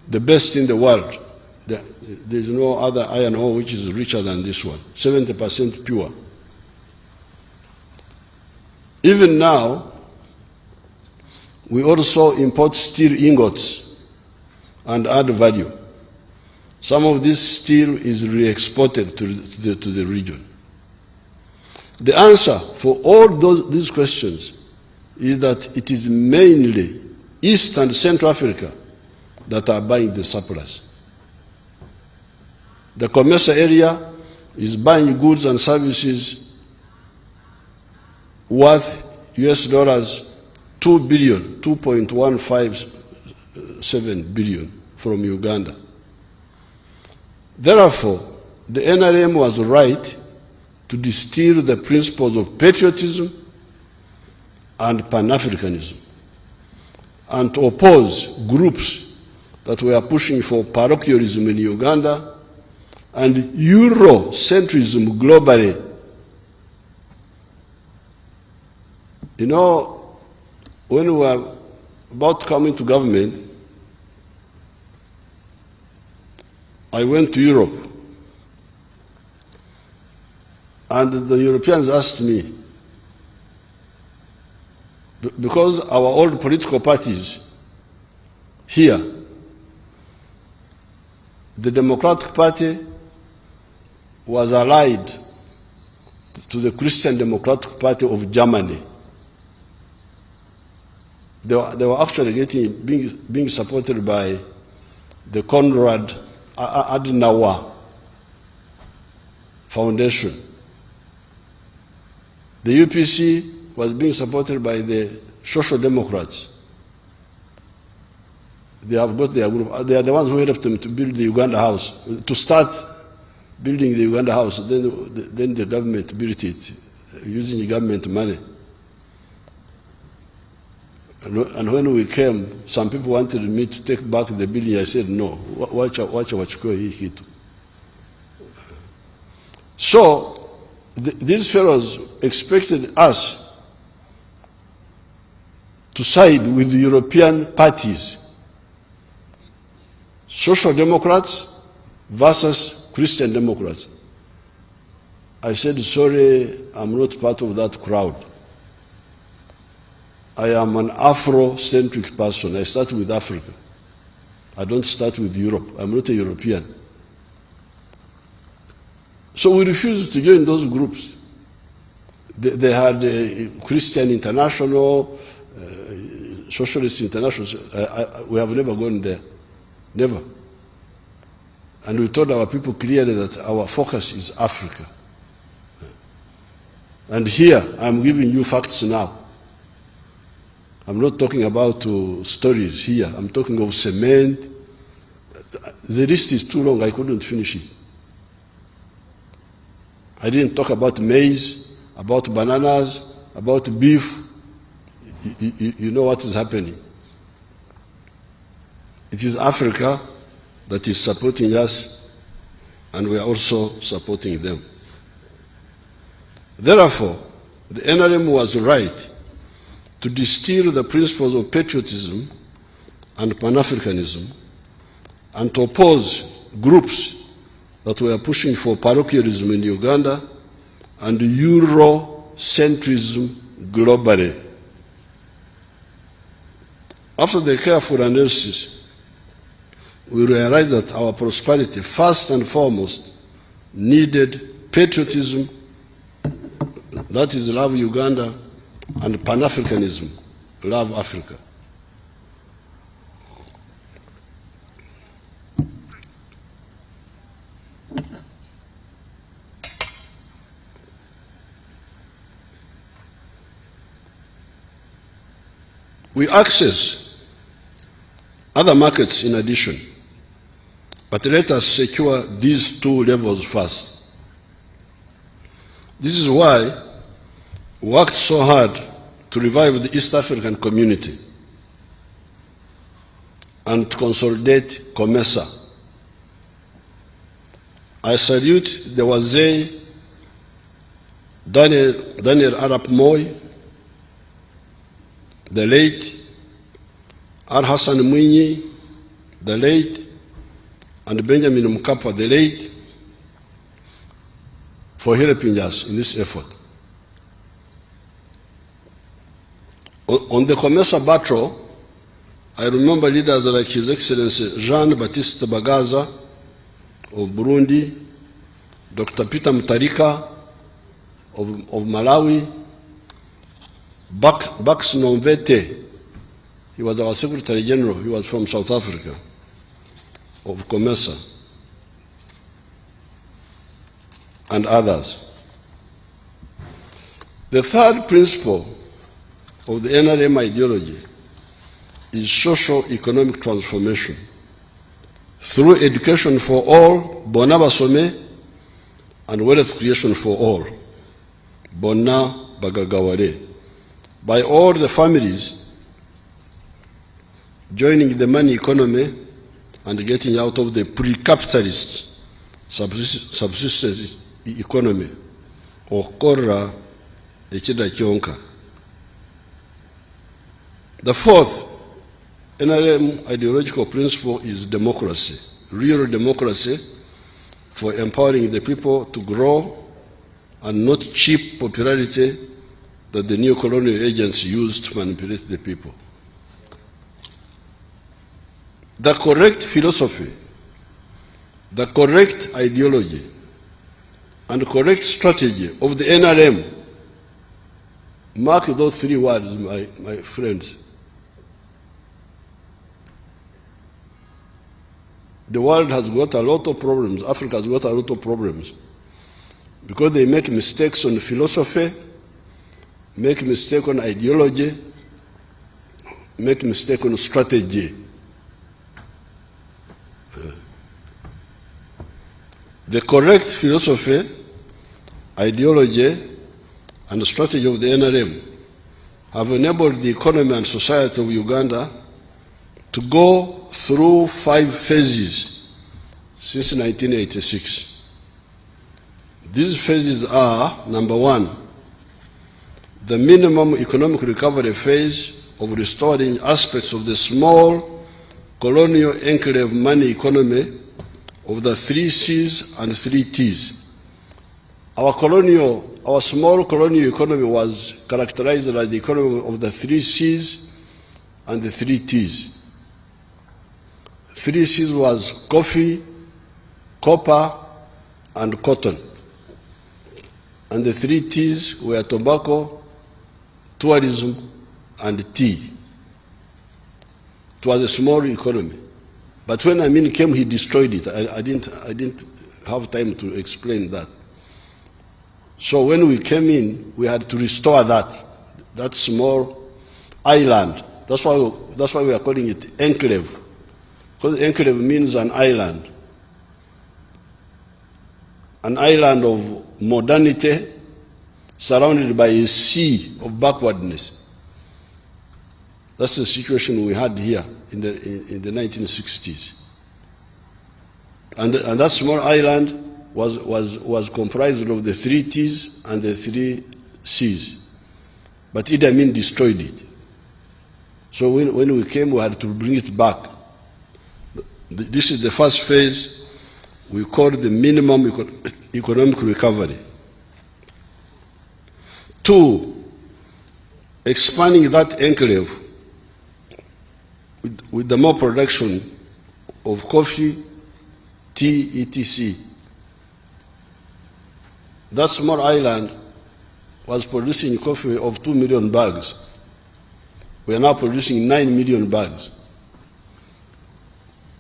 the best in the world. There is no other iron ore which is richer than this one, 70% pure. Even now, we also import steel ingots and add value. Some of this steel is re-exported to the region. The answer for all these questions is that it is mainly East and Central Africa that are buying the surplus. The commercial area is buying goods and services worth US dollars 2 billion, 2.157 billion from Uganda. Therefore, the NRM was right to distill the principles of patriotism and Pan-Africanism and to oppose groups that were pushing for parochialism in Uganda and Eurocentrism globally. You know, when we were about to come into government, I went to Europe, and the Europeans asked me, because our old political parties here, the Democratic Party was allied to the Christian Democratic Party of Germany. They were actually being supported by the Konrad Adenauer Foundation. The UPC was being supported by the Social Democrats. They have got their group. They are the ones who helped them to build the Uganda House, to start building the Uganda House. Then the government built it using government money. And when we came, some people wanted me to take back the building. I said, no, wachukue hii kitu. So, these fellows expected us to side with the European parties, Social Democrats versus Christian Democrats. I said, sorry, I'm not part of that crowd. I am an Afro-centric person. I start with Africa. I don't start with Europe. I'm not a European. So we refused to join those groups. They had a Christian International, Socialist International. We have never gone there. Never. And we told our people clearly that our focus is Africa. And here, I'm giving you facts now. I'm not talking about stories here. I'm talking of cement. The list is too long. I couldn't finish it. I didn't talk about maize, about bananas, about beef. You know what is happening. It is Africa that is supporting us and we are also supporting them. Therefore, the NRM was right to distill the principles of patriotism and Pan-Africanism and to oppose groups that were pushing for parochialism in Uganda and Eurocentrism globally. After the careful analysis, we realized that our prosperity, first and foremost, needed patriotism, that is, love Uganda, and Pan-Africanism, love Africa. We access other markets in addition, but let us secure these two levels first. This is why we worked so hard to revive the East African community and to consolidate COMESA. I salute the Wazee, Daniel Arap Moi, the late, Hassan Mwinyi, the late, and Benjamin Mkapa, the late, for helping us in this effort. On the COMESA battle, I remember leaders like His Excellency Jean-Baptiste Bagaza of Burundi, Dr. Peter Mutharika of Malawi, Bax Nomvete, he was our Secretary General, he was from South Africa, of COMESA, and others. The third principle of the NRM ideology is socio-economic transformation through education for all, Bona Basome, and wealth creation for all, Bona Bagagaware, by all the families joining the money economy and getting out of the pre-capitalist subsistence economy, or Korra Echida Kionka. The fourth NRM ideological principle is democracy, real democracy for empowering the people to grow and not cheap popularity that the new colonial agents use to manipulate the people. The correct philosophy, the correct ideology, and correct strategy of the NRM, mark those three words, my friends. The world has got a lot of problems, Africa has got a lot of problems, because they make mistakes on philosophy, make mistake on ideology, make mistake on strategy. The correct philosophy, ideology, and strategy of the NRM have enabled the economy and society of Uganda to go through 5 phases since 1986. These phases are, number 1, the minimum economic recovery phase of restoring aspects of the small colonial enclave money economy of the 3 C's and 3 T's. Our small colonial economy was characterized by the economy of the 3 C's and the 3 T's. 3 C's was coffee, copper, and cotton. And the 3 T's were tobacco, tourism, and tea. It was a small economy. But when Amin came, he destroyed it. I didn't have time to explain that. So when we came in, we had to restore that small island. That's why we are calling it enclave. Because enclave means an island. An island of modernity surrounded by a sea of backwardness. That's the situation we had here in the 1960s. And that small island was comprised of the 3 T's and the 3 C's. But Idi Amin destroyed it. So when we came, we had to bring it back. This is the first phase we call the minimum economic recovery. 2, expanding that enclave with the more production of coffee, tea, etc. That small island was producing coffee of 2 million bags. We are now producing 9 million bags.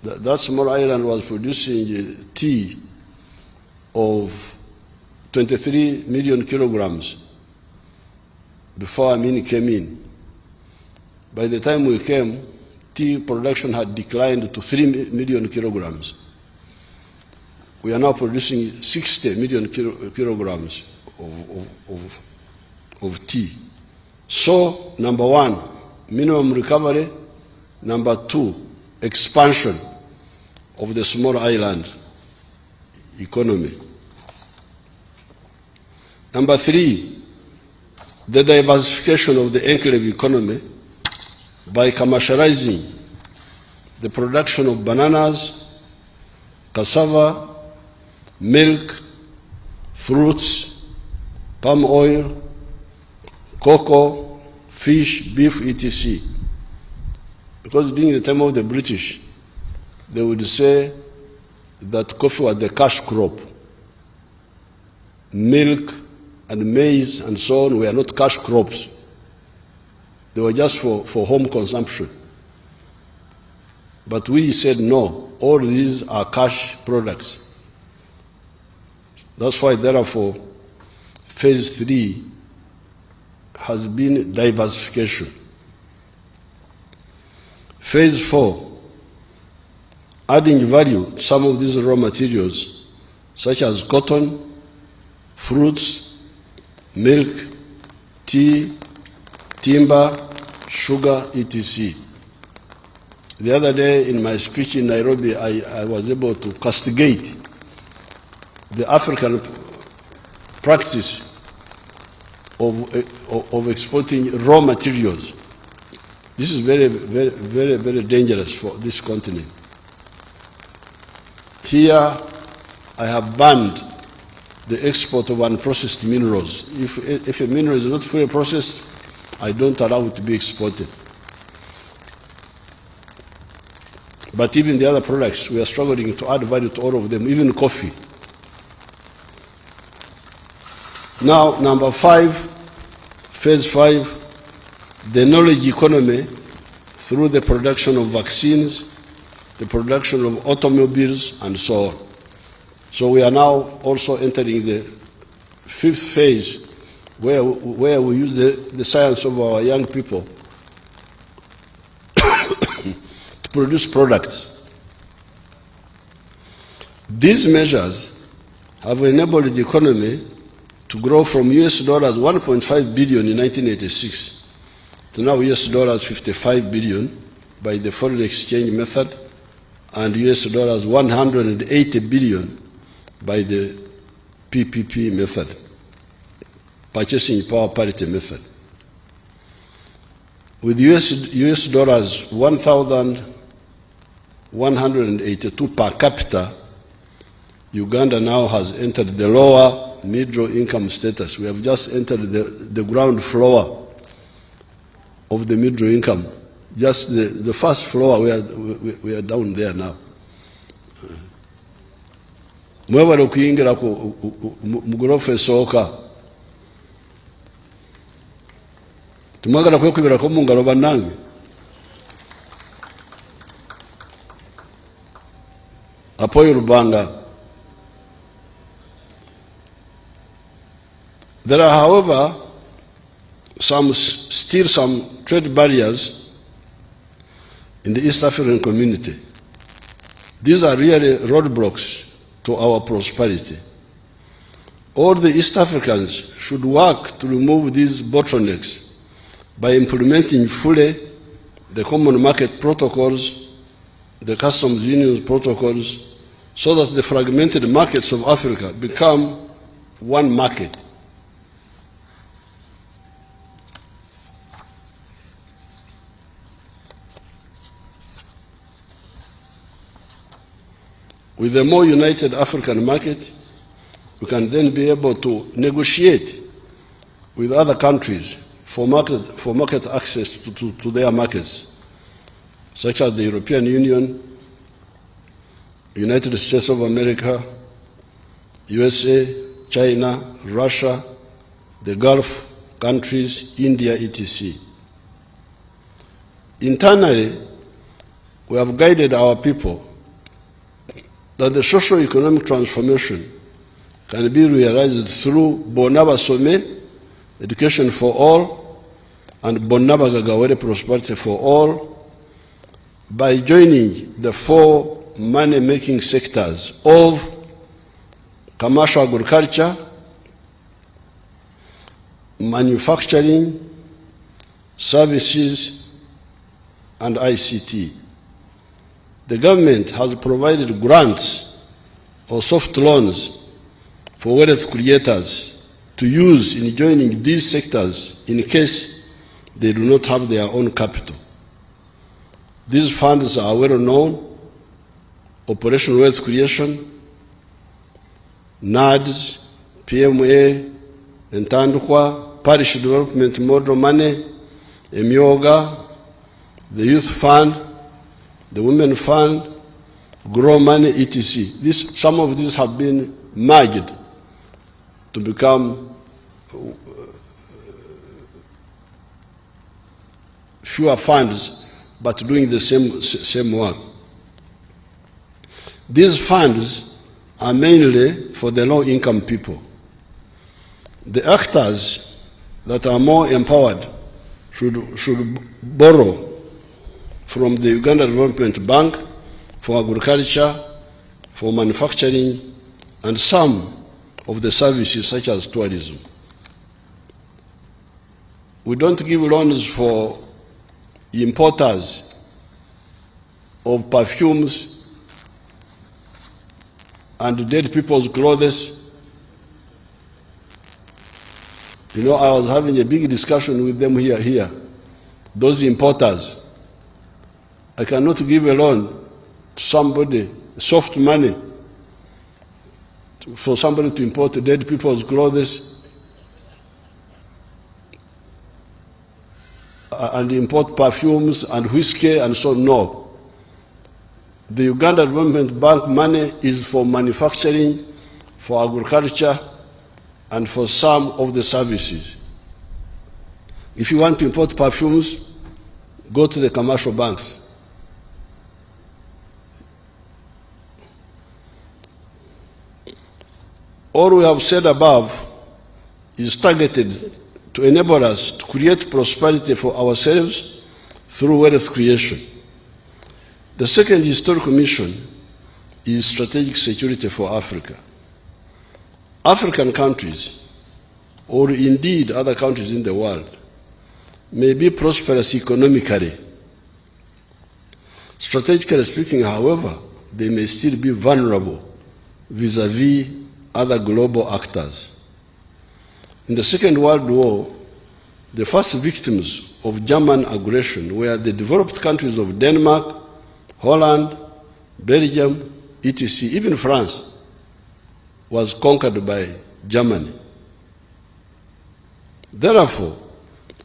That small island was producing tea of 23 million kilograms before Amin came in. By the time we came, tea production had declined to 3 million kilograms. We are now producing 60 million kilograms of tea. So, number 1, minimum recovery. Number 2, expansion of the small island economy. Number 3, the diversification of the enclave economy by commercializing the production of bananas, cassava, milk, fruits, palm oil, cocoa, fish, beef, etc. Because during the time of the British, they would say that coffee was the cash crop. Milk and maize and so on were not cash crops. They were just for home consumption. But we said no, all these are cash products. That's why, therefore, phase 3 has been diversification. Phase 4, adding value to some of these raw materials, such as cotton, fruits, milk, tea, timber, sugar, etc. The other day in my speech in Nairobi, I was able to castigate the African practice of exporting raw materials. This is very, very, very, very dangerous for this continent. Here, I have banned the export of unprocessed minerals. If a mineral is not fully processed, I don't allow it to be exported. But even the other products, we are struggling to add value to all of them, even coffee. Now, number 5, phase 5, the knowledge economy through the production of vaccines, the production of automobiles, and so on. So we are now also entering the 5th phase, where we use the science of our young people to produce products. These measures have enabled the economy to grow from US dollars 1.5 billion in 1986 to now US dollars 55 billion by the foreign exchange method and US dollars 180 billion by the PPP method, purchasing power parity method. With US dollars 1,182 per capita, Uganda now has entered the lower middle income status. We have just entered the ground floor of the middle income. Just the first floor, we are down there now. Mwebale okuyingira mu gorofa esooka. Tumwagala kwekubirako mu ngalo bannange. Apoyo Rubanga. There are, however, still some trade barriers in the East African community. These are really roadblocks to our prosperity. All the East Africans should work to remove these bottlenecks by implementing fully the common market protocols, the customs union protocols, so that the fragmented markets of Africa become one market. With a more united African market, we can then be able to negotiate with other countries for market access to their markets, such as the European Union, United States of America, USA, China, Russia, the Gulf countries, India, etc. Internally, we have guided our people that the socio-economic transformation can be realized through Bonaba Some, education for all, and Bonaba Gagawere, prosperity for all, by joining the 4 money-making sectors of commercial agriculture, manufacturing, services, and ICT. The government has provided grants or soft loans for wealth creators to use in joining these sectors in case they do not have their own capital. These funds are well known: Operation Wealth Creation, NADS, PMA, Ntandukwa, Parish Development Model Money, Emyoga, the Youth Fund, the Women Fund, Grow Money, etc. Some of these have been merged to become fewer funds, but doing the same work. These funds are mainly for the low-income people. The actors that are more empowered should borrow from the Uganda Development Bank for agriculture, for manufacturing, and some of the services such as tourism. We don't give loans for importers of perfumes and dead people's clothes. You know, I was having a big discussion with them here. Those importers, I cannot give a loan to somebody, soft money, for somebody to import dead people's clothes and import perfumes and whiskey and so on. No. The Uganda Development Bank money is for manufacturing, for agriculture, and for some of the services. If you want to import perfumes, go to the commercial banks. All we have said above is targeted to enable us to create prosperity for ourselves through wealth creation. The second historical mission is strategic security for Africa. African countries, or indeed other countries in the world, may be prosperous economically. Strategically speaking, however, they may still be vulnerable vis-à-vis other global actors. In the Second World War, the first victims of German aggression were the developed countries of Denmark, Holland, Belgium, etc. Even France was conquered by Germany. Therefore,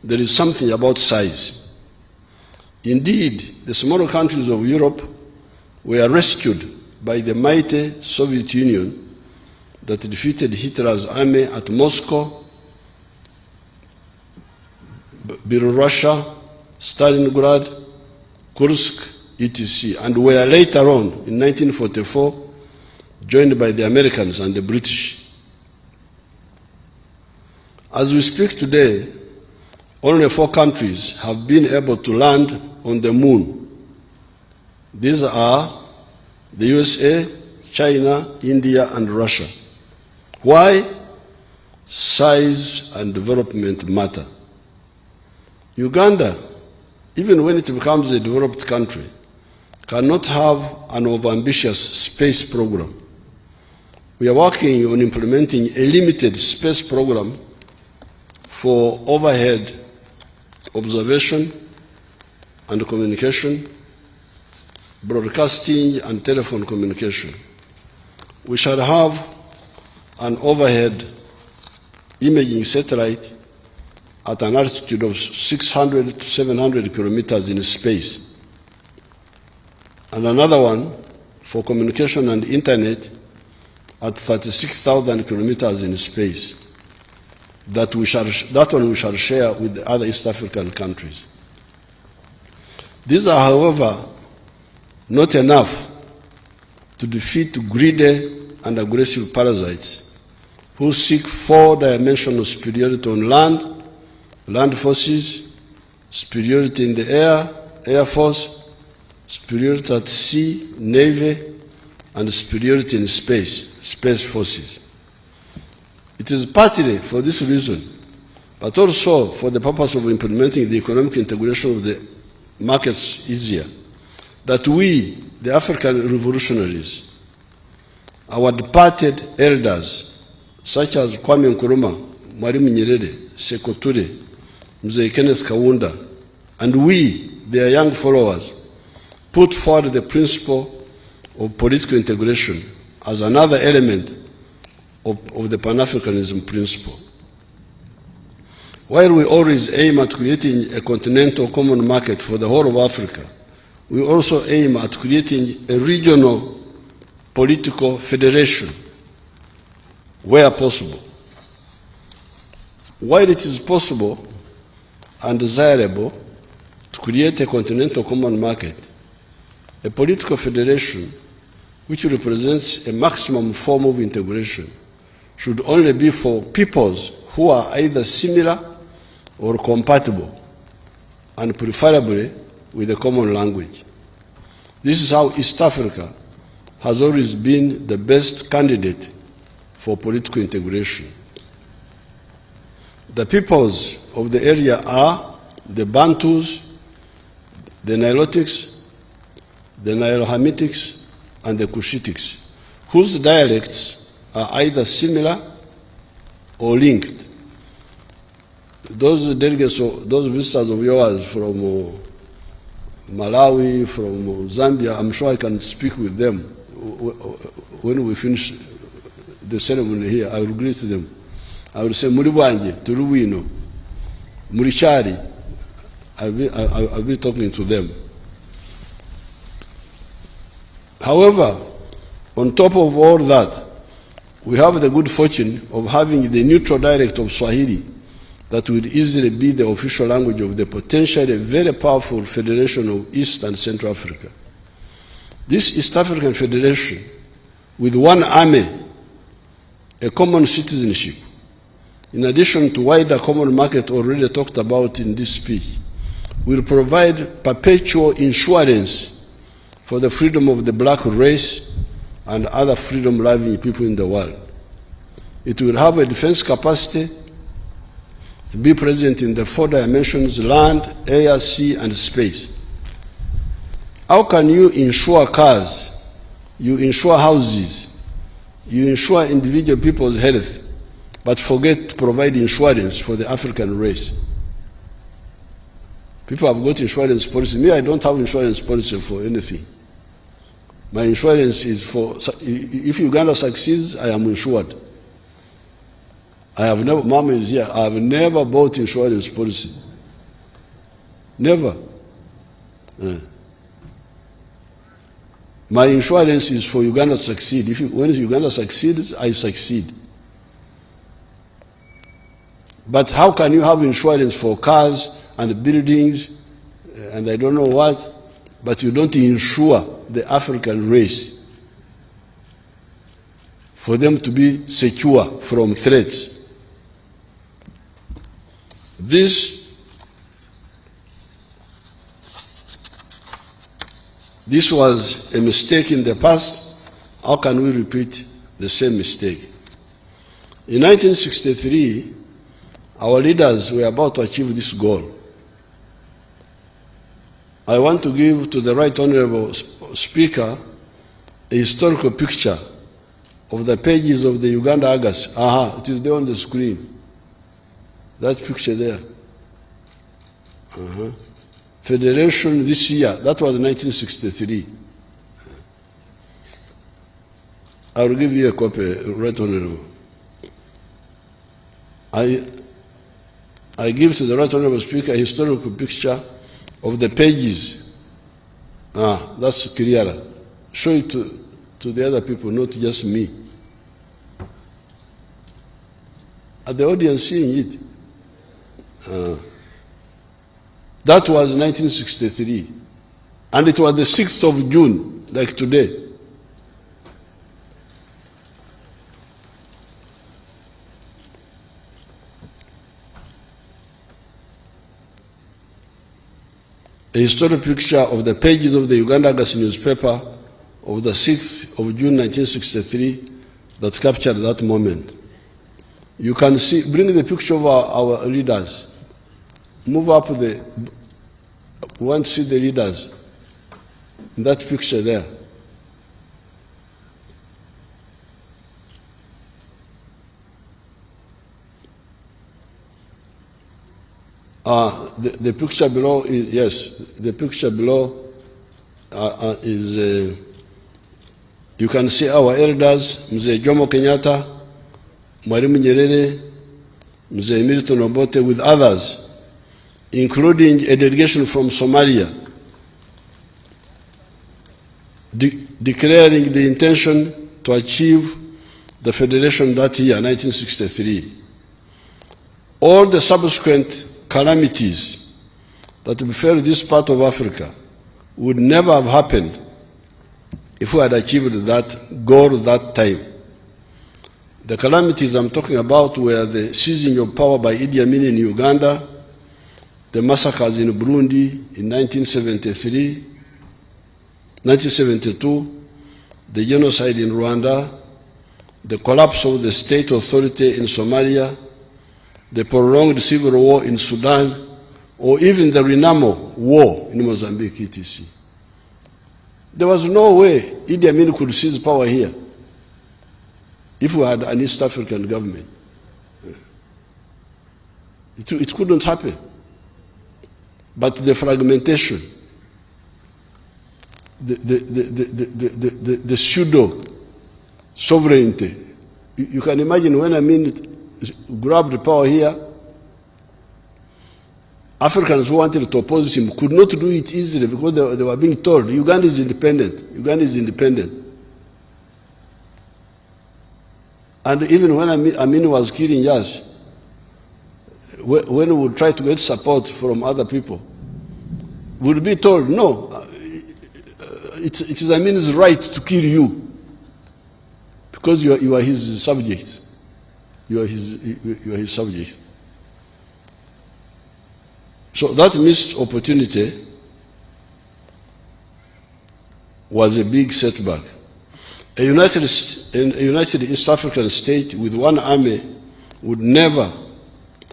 there is something about size. Indeed, the smaller countries of Europe were rescued by the mighty Soviet Union that defeated Hitler's army at Moscow, Belorussia, Stalingrad, Kursk, etc., and were later on, in 1944, joined by the Americans and the British. As we speak today, only 4 countries have been able to land on the moon. These are the USA, China, India, and Russia. Why? Size and development matter. Uganda, even when it becomes a developed country, cannot have an overambitious space program. We are working on implementing a limited space program for overhead observation and communication, broadcasting and telephone communication. We shall have an overhead imaging satellite at an altitude of 600 to 700 kilometers in space, and another one for communication and internet at 36,000 kilometers in space. That one we shall share with the other East African countries. These are, however, not enough to defeat greedy and aggressive parasites who seek four-dimensional superiority on land, land forces, superiority in the air, air force, superiority at sea, navy, and superiority in space, space forces. It is partly for this reason, but also for the purpose of implementing the economic integration of the markets easier, that we, the African revolutionaries, our departed elders, such as Kwame Nkrumah, Mwalimu Nyerere, Sekou Toure, Mzee Kenneth Kaunda, and we, their young followers, put forward the principle of political integration as another element of the Pan-Africanism principle. While we always aim at creating a continental common market for the whole of Africa, we also aim at creating a regional political federation where possible. While it is possible and desirable to create a continental common market, a political federation which represents a maximum form of integration should only be for peoples who are either similar or compatible, and preferably with a common language. This is how East Africa has always been the best candidate for political integration. The peoples of the area are the Bantus, the Nilotics, the Nilo-Hamitics, and the Cushitics, whose dialects are either similar or linked. Those delegates, those visitors of yours from Malawi, from Zambia, I'm sure I can speak with them when we finish the ceremony here. I will greet them. I will say, Muri bwanje, turi wino, muri chari. I'll be talking to them. However, on top of all that, we have the good fortune of having the neutral dialect of Swahili that will easily be the official language of the potentially very powerful Federation of East and Central Africa. This East African Federation, with one army, a common citizenship, in addition to wider common market already talked about in this speech, will provide perpetual insurance for the freedom of the black race and other freedom-loving people in the world. It will have a defense capacity to be present in the four dimensions: land, air, sea, and space. How can you insure cars, you insure houses, you insure individual people's health, but forget to provide insurance for the African race? People have got insurance policy. Me, I don't have insurance policy for anything. My insurance is for, if Uganda succeeds, I am insured. I have never, Mama is here, I have never bought insurance policy. Never. My insurance is for Uganda to succeed. When Uganda succeeds, I succeed. But how can you have insurance for cars and buildings and I don't know what, but you don't insure the African race for them to be secure from threats? This was a mistake in the past. How can we repeat the same mistake? In 1963, our leaders were about to achieve this goal. I want to give to the Right Honorable Speaker a historical picture of the pages of the Uganda Argus. Aha, it is there on the screen. That picture there. Federation this year, that was 1963. I will give you a copy, Right Honorable. I give to the Right Honorable Speaker a historical picture of the pages. That's clearer. Show it to the other people, not just me. Are the audience seeing it? That was 1963. And it was the 6th of June, like today. A historic picture of the pages of the Uganda Argus newspaper of the 6th of June 1963 that captured that moment. You can see, bring the picture of our leaders. Move up we want to see the leaders in that picture there. The picture below is, yes, the picture below is, you can see our elders, Mzee Jomo Kenyatta, Mwalimu Nyerere, Mzee Milton Obote, with others, including a delegation from Somalia, declaring the intention to achieve the federation that year, 1963. All the subsequent calamities that befell this part of Africa would never have happened if we had achieved that goal that time. The calamities I'm talking about were the seizing of power by Idi Amin in Uganda, the massacres in Burundi in 1972, the genocide in Rwanda, the collapse of the state authority in Somalia, the prolonged civil war in Sudan, or even the Renamo war in Mozambique, etc. There was no way Idi Amin could seize power here if we had an East African government. It couldn't happen. But the fragmentation, the pseudo sovereignty, you can imagine when Amin grabbed the power here, Africans who wanted to oppose him could not do it easily because they were being told, Uganda is independent, Uganda is independent. And even when Amin was killing us, when we would try to get support from other people, we would be told, no, it is Amin's right to kill you because you are his subject. You are his subject. So that missed opportunity was a big setback. A united East African state with one army would never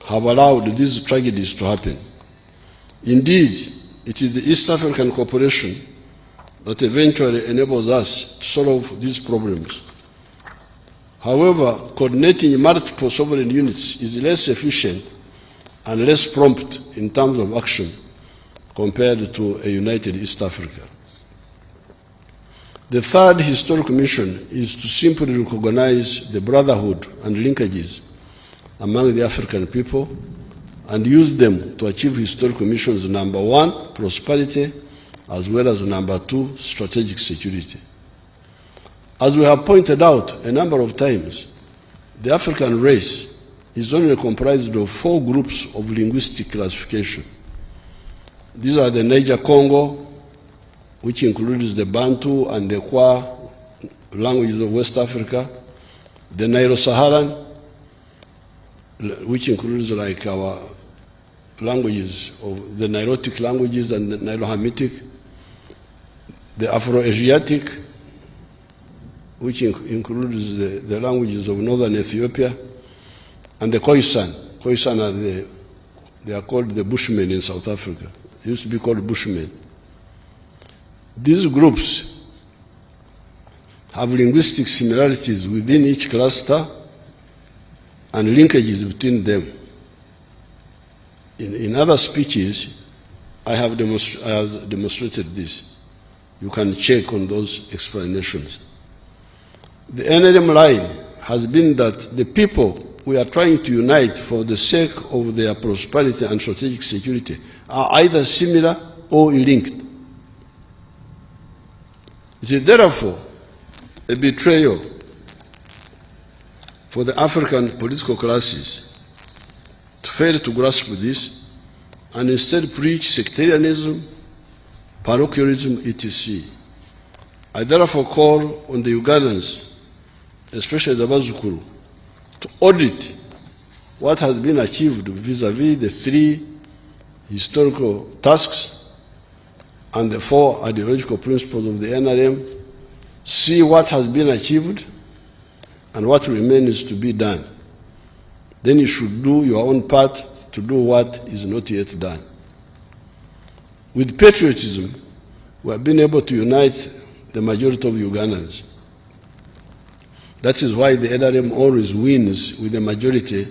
have allowed these tragedies to happen. Indeed, it is the East African cooperation that eventually enables us to solve these problems. However, coordinating multiple sovereign units is less efficient and less prompt in terms of action compared to a united East Africa. The third historical mission is to simply recognize the brotherhood and linkages among the African people and use them to achieve historical missions: number one, prosperity, as well as number two, strategic security. As we have pointed out a number of times, the African race is only comprised of 4 groups of linguistic classification. These are the Niger-Congo, which includes the Bantu and the Kwa languages of West Africa, the Nilo-Saharan, which includes like our languages of the Nilotic languages and the Nilo-Hamitic, the Afro-Asiatic, which includes the languages of northern Ethiopia, and the Khoisan. Khoisan they are called the Bushmen in South Africa. They used to be called Bushmen. These groups have linguistic similarities within each cluster and linkages between them. In other speeches, I have demonstrated this. You can check on those explanations. The NLM line has been that the people we are trying to unite for the sake of their prosperity and strategic security are either similar or linked. It is therefore a betrayal for the African political classes to fail to grasp this and instead preach sectarianism, parochialism, etc. I therefore call on the Ugandans, especially the Bazukuru, to audit what has been achieved vis-à-vis the 3 historical tasks and the 4 ideological principles of the NRM, see what has been achieved and what remains to be done. Then you should do your own part to do what is not yet done. With patriotism, we have been able to unite the majority of Ugandans. That is why the NRM always wins with the majority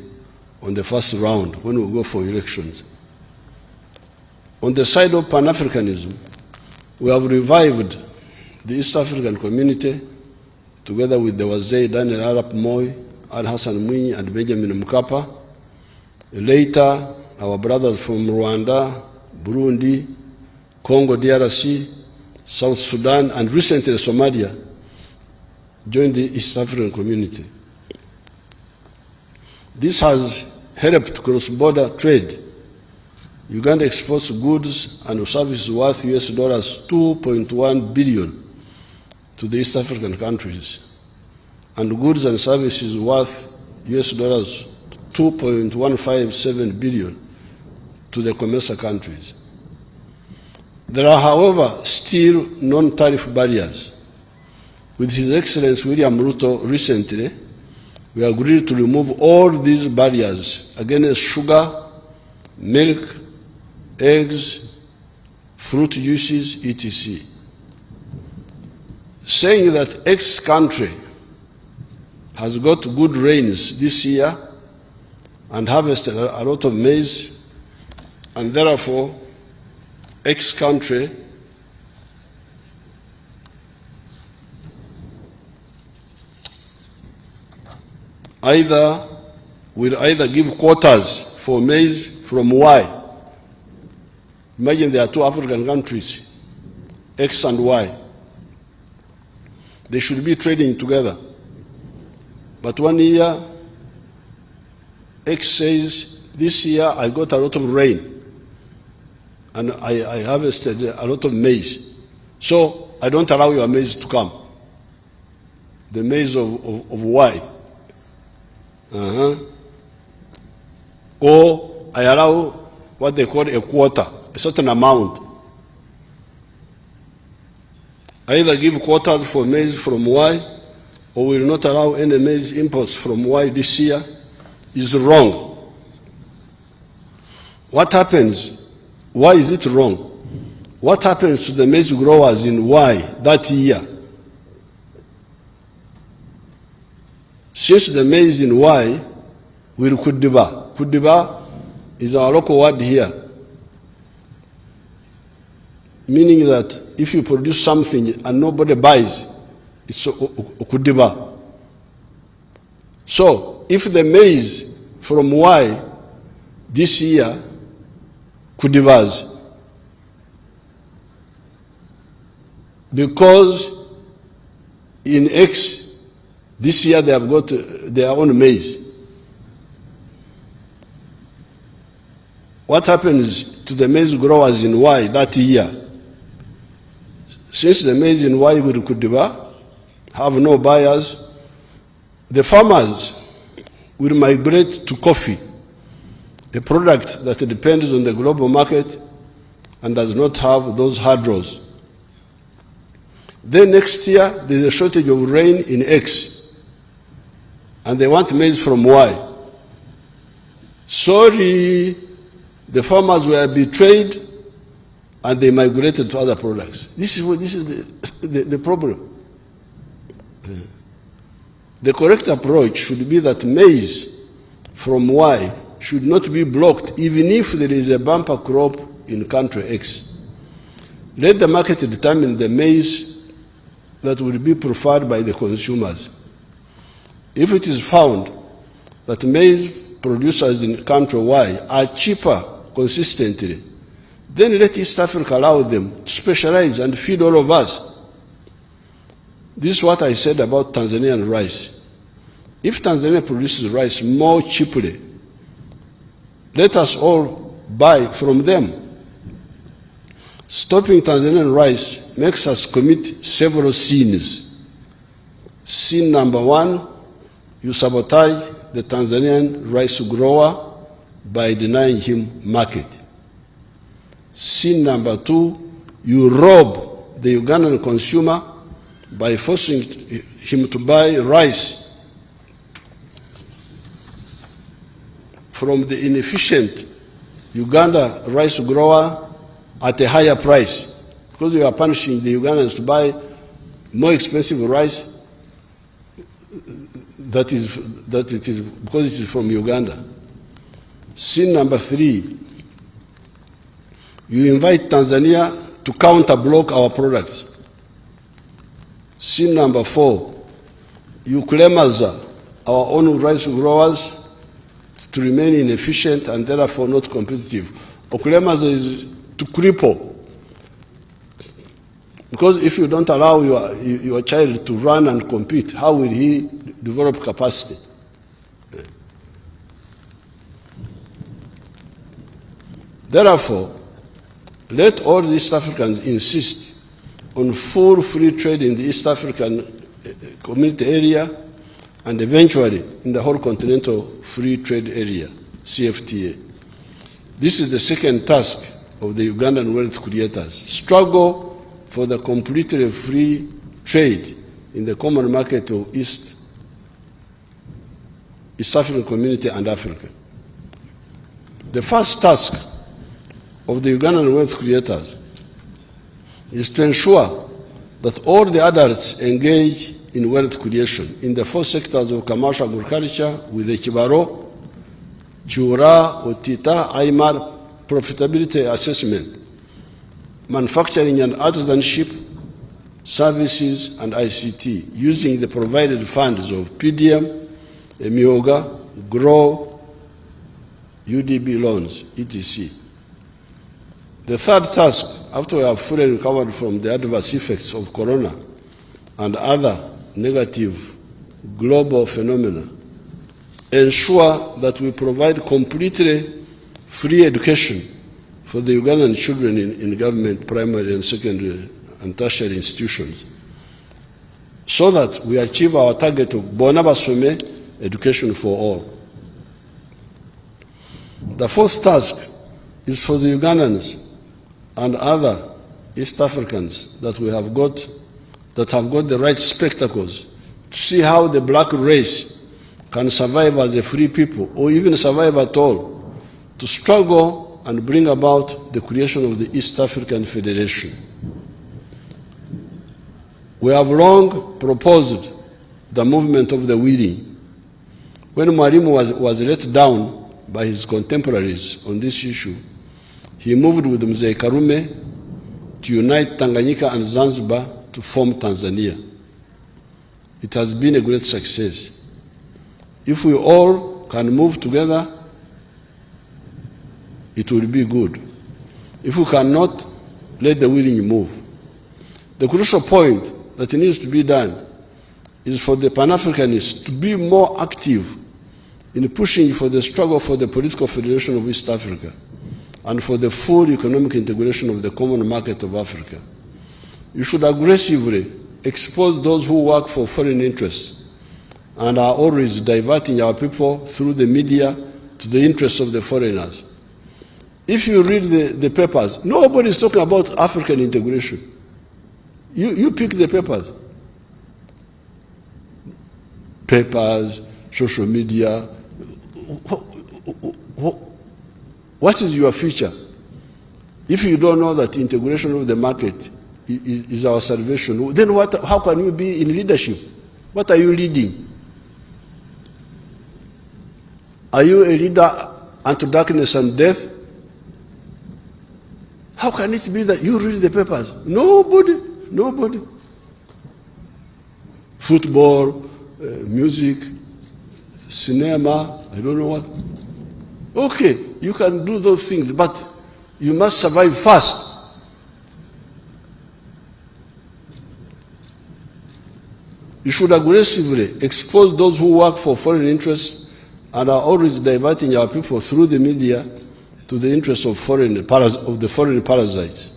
on the first round when we go for elections. On the side of Pan-Africanism, we have revived the East African community together with the Wazee Daniel Arap Moi, Al Hassan Mwinyi, and Benjamin Mkapa. Later, our brothers from Rwanda, Burundi, Congo DRC, South Sudan, and recently Somalia joined the East African community. This has helped cross-border trade. Uganda exports goods and services worth US dollars 2.1 billion to the East African countries, and goods and services worth US dollars 2.157 billion to the COMESA countries. There are, however, still non-tariff barriers. With His Excellency William Ruto recently, we agreed to remove all these barriers against sugar, milk, eggs, fruit juices, etc. Saying that X country has got good rains this year and harvested a lot of maize, and therefore X country will either give quotas for maize from Y. Imagine there are 2 African countries, X and Y. They should be trading together. But one year, X says, this year I got a lot of rain and I harvested a lot of maize. So I don't allow your maize to come. The maize of Y. Or I allow what they call a quota, a certain amount. Either give quotas for maize from Y, or will not allow any maize imports from Y this year, is wrong. What happens? Why is it wrong? What happens to the maize growers in Y that year? Since the maize in Y will kudiba. Kudiba is our local word here, meaning that if you produce something and nobody buys, it's kudiba. So if the maize from Y this year kudibas, because in X this year they have got their own maize. What happens to the maize growers in Y that year? Since the maize in Y will Kudiba have no buyers, the farmers will migrate to coffee, a product that depends on the global market and does not have those hurdles. Then next year, there is a shortage of rain in X, and they want maize from Y. Sorry, the farmers were betrayed and they migrated to other products. This is the problem. The correct approach should be that maize from Y should not be blocked even if there is a bumper crop in country X. Let the market determine the maize that will be preferred by the consumers. If it is found that maize producers in country Y are cheaper consistently, then let East Africa allow them to specialize and feed all of us. This is what I said about Tanzanian rice. If Tanzania produces rice more cheaply, let us all buy from them. Stopping Tanzanian rice makes us commit several sins. Sin number one, you sabotage the Tanzanian rice grower by denying him market. Sin number two, you rob the Ugandan consumer by forcing him to buy rice from the inefficient Uganda rice grower at a higher price, because you are punishing the Ugandans to buy more expensive rice that it is because it is from Uganda. Sin number three, you invite Tanzania to counter-block our products. Sin number four, you claim as our own rice growers to remain inefficient and therefore not competitive. Okulemaza is to cripple. Because if you don't allow your child to run and compete, how will he develop capacity? Therefore, let all the East Africans insist on full free trade in the East African Community area and eventually in the whole continental free trade area, CFTA. This is the second task of the Ugandan wealth creators. Struggle for the completely free trade in the common market of East African Community and Africa. The first task of the Ugandan wealth creators is to ensure that all the adults engage in wealth creation in the four sectors of commercial agriculture with the Kibaro, Chura, Otita, Aymar profitability assessment, manufacturing and artisanship, services and ICT, using the provided funds of PDM, Emioga, GROW, UDB loans, etc. The third task, after we have fully recovered from the adverse effects of corona and other negative global phenomena, ensure that we provide completely free education for the Ugandan children in government primary and secondary and tertiary institutions, so that we achieve our target of Bonabasome education for all. The fourth task is for the Ugandans and other East Africans that have got the right spectacles to see how the black race can survive as a free people, or even survive at all, to struggle and bring about the creation of the East African Federation. We have long proposed the movement of the willing. When Mwalimu was let down by his contemporaries on this issue, he moved with Mzee Karume to unite Tanganyika and Zanzibar to form Tanzania. It has been a great success. If we all can move together, it will be good. If we cannot, let the willing move. The crucial point that needs to be done is for the Pan-Africanists to be more active in pushing for the struggle for the political federation of East Africa and for the full economic integration of the common market of Africa. You should aggressively expose those who work for foreign interests and are always diverting our people through the media to the interests of the foreigners. If you read the papers, nobody is talking about African integration. You pick the papers. Papers, social media. What is your future? If you don't know that integration of the market is our salvation, then how can you be in leadership? What are you leading? Are you a leader unto darkness and death? How can it be that you read the papers? Nobody. Football, music, cinema, I don't know what. Okay, you can do those things, but you must survive first. You should aggressively expose those who work for foreign interests and are always diverting our people through the media to the interests of the foreign parasites.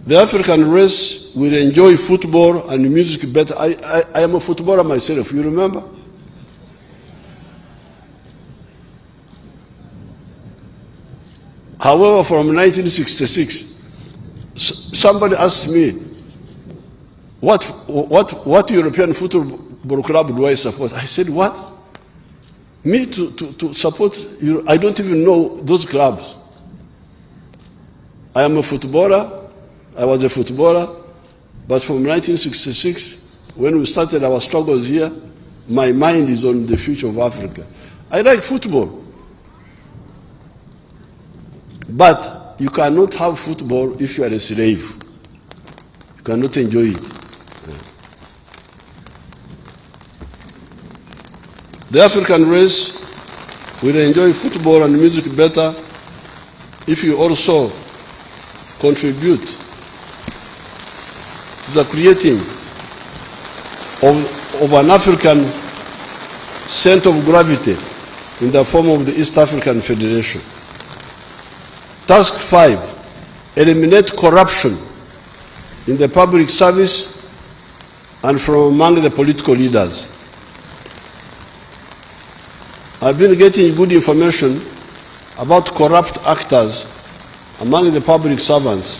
The African race will enjoy football and music better. I am a footballer myself, you remember? However, from 1966, somebody asked me, what European football club do I support? I said, what? Me to support, I don't even know those clubs. I am a footballer, I was a footballer, but from 1966, when we started our struggles here, my mind is on the future of Africa. I like football. But you cannot have football if you are a slave. You cannot enjoy it. The African race will enjoy football and music better if you also contribute to the creating of an African center of gravity in the form of the East African Federation. Task 5, eliminate corruption in the public service and from among the political leaders. I've been getting good information about corrupt actors among the public servants,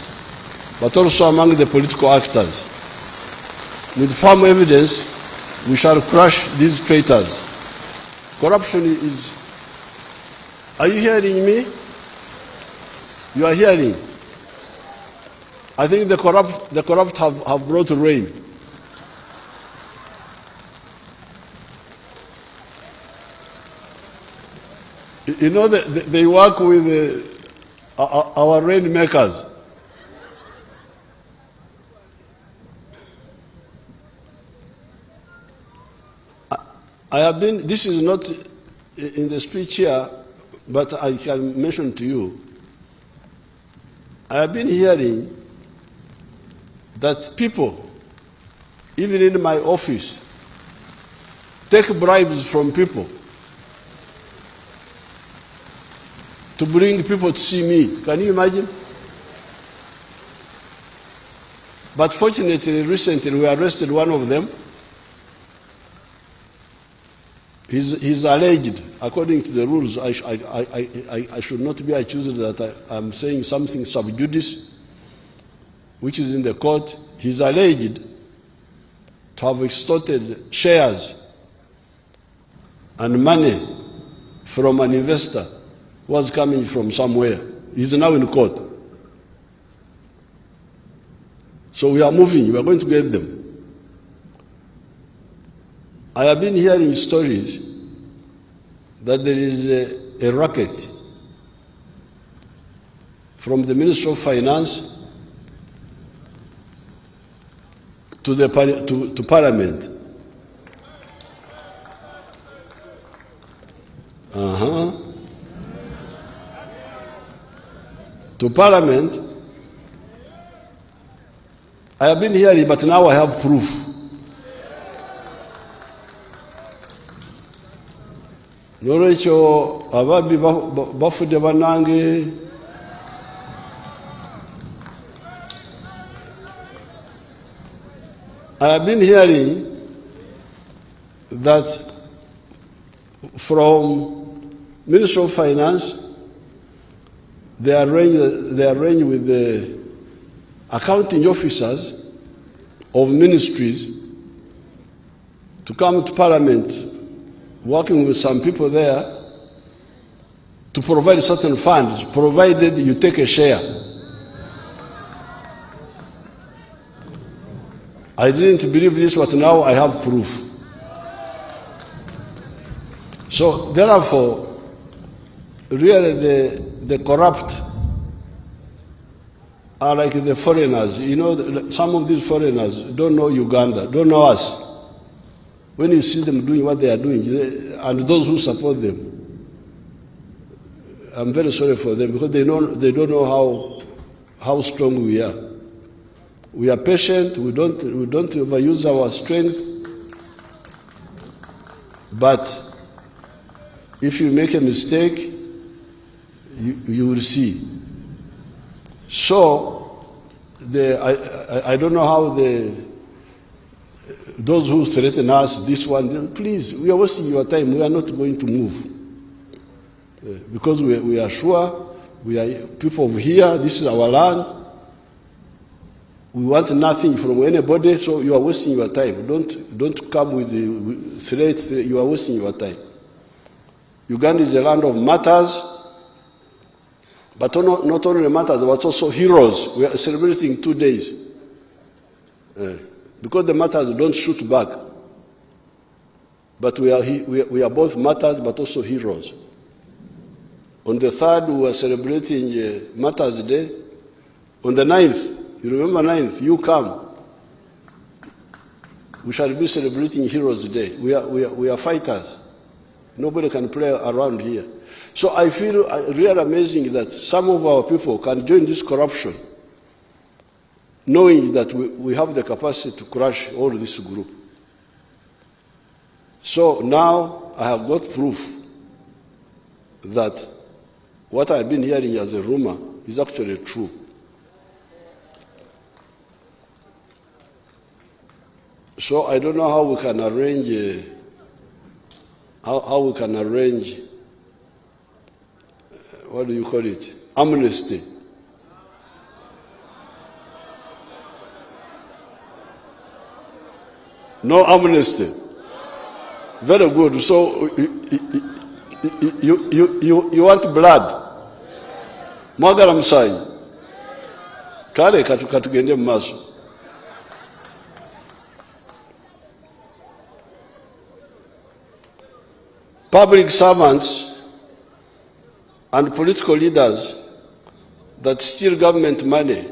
but also among the political actors. With firm evidence, we shall crush these traitors. Corruption is... Are you hearing me? You are hearing. I think the corrupt have brought rain. You know, they work with our rainmakers. I have been, this is not in the speech here, but I can mention to you, I have been hearing that people, even in my office, take bribes from people to bring people to see me. Can you imagine? But fortunately, recently we arrested one of them. He's alleged, according to the rules, I should not be accused that I'm saying something sub judice, which is in the court. He's alleged to have extorted shares and money from an investor who was coming from somewhere. He's now in court. So we are moving, we are going to get them. I have been hearing stories that there is a racket from the Minister of Finance to Parliament. To Parliament. I have been hearing, but now I have proof. Norecho ababi bafude banange I have been hearing that from Ministry of Finance they arrange with the accounting officers of ministries to come to Parliament, working with some people there, to provide certain funds, provided you take a share. I didn't believe this, but now I have proof. So therefore, really the corrupt are like the foreigners. You know, some of these foreigners don't know Uganda, don't know us. When you see them doing what they are doing, and those who support them, I'm very sorry for them, because they don't know how strong we are. We are patient. We don't overuse our strength. But if you make a mistake, you will see. So I don't know how those who threaten us, this one, please, we are wasting your time. We are not going to move. Because we are sure, we are people of here, this is our land. We want nothing from anybody, so you are wasting your time. Don't come with the threat, you are wasting your time. Uganda is a land of martyrs, but not only martyrs, but also heroes. We are celebrating 2 days. Because the martyrs don't shoot back. But we are both martyrs, but also heroes. On the 3rd, we are celebrating Martyrs' Day. On the 9th, you remember 9th, you come. We shall be celebrating Heroes' Day. We are fighters. Nobody can play around here. So I feel really amazing that some of our people can join this corruption, knowing that we have the capacity to crush all this group. So now I have got proof that what I've been hearing as a rumor is actually true. So I don't know how we can arrange, what do you call it? Amnesty. No amnesty. Very good. So you want blood? Mwagala musayi. Kale katugende mu maaso. Public servants and political leaders that steal government money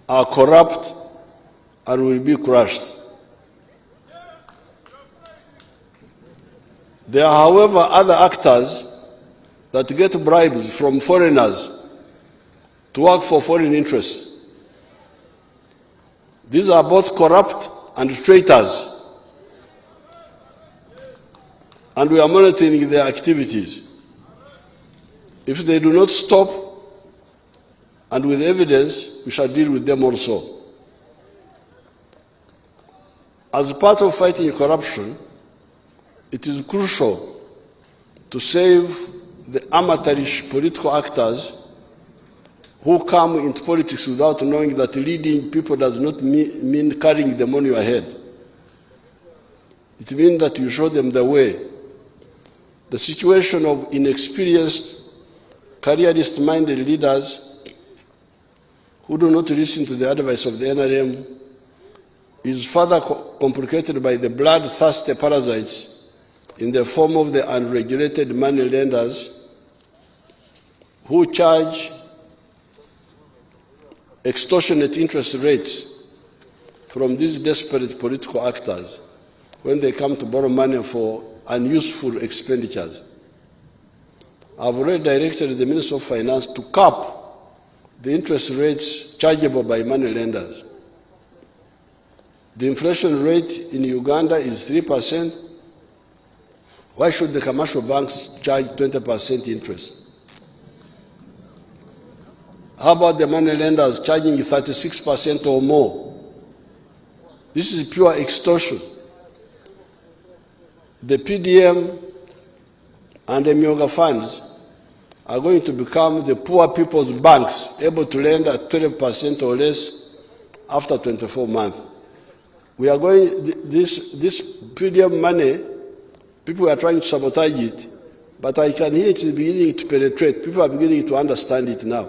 are corrupt and will be crushed. There are, however, other actors that get bribes from foreigners to work for foreign interests. These are both corrupt and traitors, and we are monitoring their activities. If they do not stop, and with evidence, we shall deal with them also. As part of fighting corruption, it is crucial to save the amateurish political actors who come into politics without knowing that leading people does not mean carrying them on your head. It means that you show them the way. The situation of inexperienced, careerist-minded leaders who do not listen to the advice of the NRM is further complicated by the bloodthirsty parasites in the form of the unregulated money lenders who charge extortionate interest rates from these desperate political actors when they come to borrow money for unuseful expenditures. I've already directed the Minister of Finance to cap the interest rates chargeable by money lenders. The inflation rate in Uganda is 3%. Why should the commercial banks charge 20% interest? How about the money lenders charging 36% or more? This is pure extortion. The PDM and the Myoga funds are going to become the poor people's banks, able to lend at 12% or less after 24 months. We are going, this PDM money, people are trying to sabotage it. but I can hear it is beginning to penetrate. People are beginning to understand it now.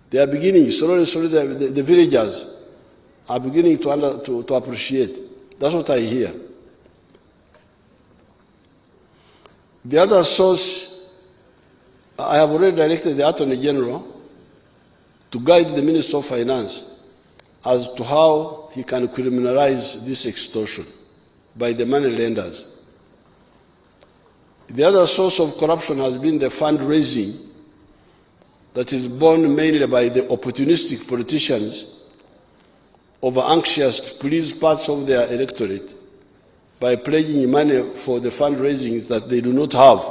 They are beginning, slowly, the villagers are beginning to appreciate. That's what I hear. The other source, I have already directed the Attorney General to guide the Minister of Finance as to how he can criminalize this extortion by the money lenders. The other source of corruption has been the fundraising that is borne mainly by the opportunistic politicians over-anxious to please parts of their electorate by pledging money for the fundraising that they do not have.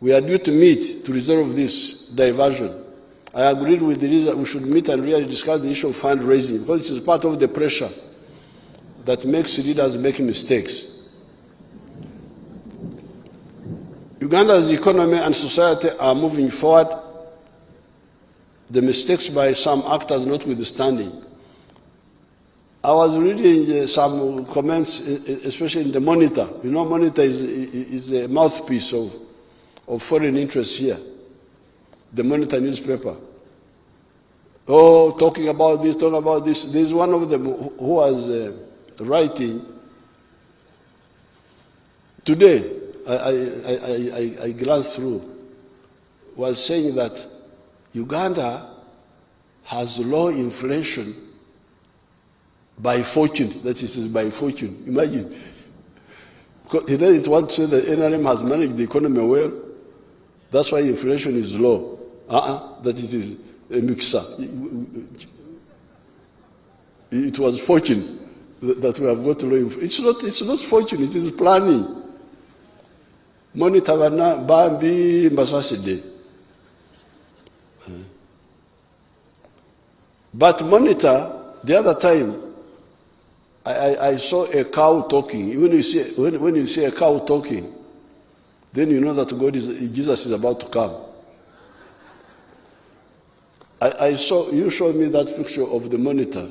We are due to meet to resolve this diversion. I agreed with the reason we should meet and really discuss the issue of fundraising because it is part of the pressure that makes leaders make mistakes. Uganda's economy and society are moving forward, the mistakes by some actors notwithstanding. I was reading some comments, especially in the Monitor. You know, Monitor is a mouthpiece of foreign interests here, the Monitor newspaper. Oh, talking about this, talking about this. There's one of them who was writing today. I glanced through, was saying that Uganda has low inflation by fortune. That is by fortune. Imagine. He doesn't want to say that NRM has managed the economy well. That's why inflation is low. That it is a mixer. It was fortune that we have got low inflation. It's not fortune, it is planning. Monitor Bambi Mbasaside. But Monitor, the other time, I saw a cow talking. When you see a cow talking, then you know that Jesus is about to come. You showed me that picture of the Monitor.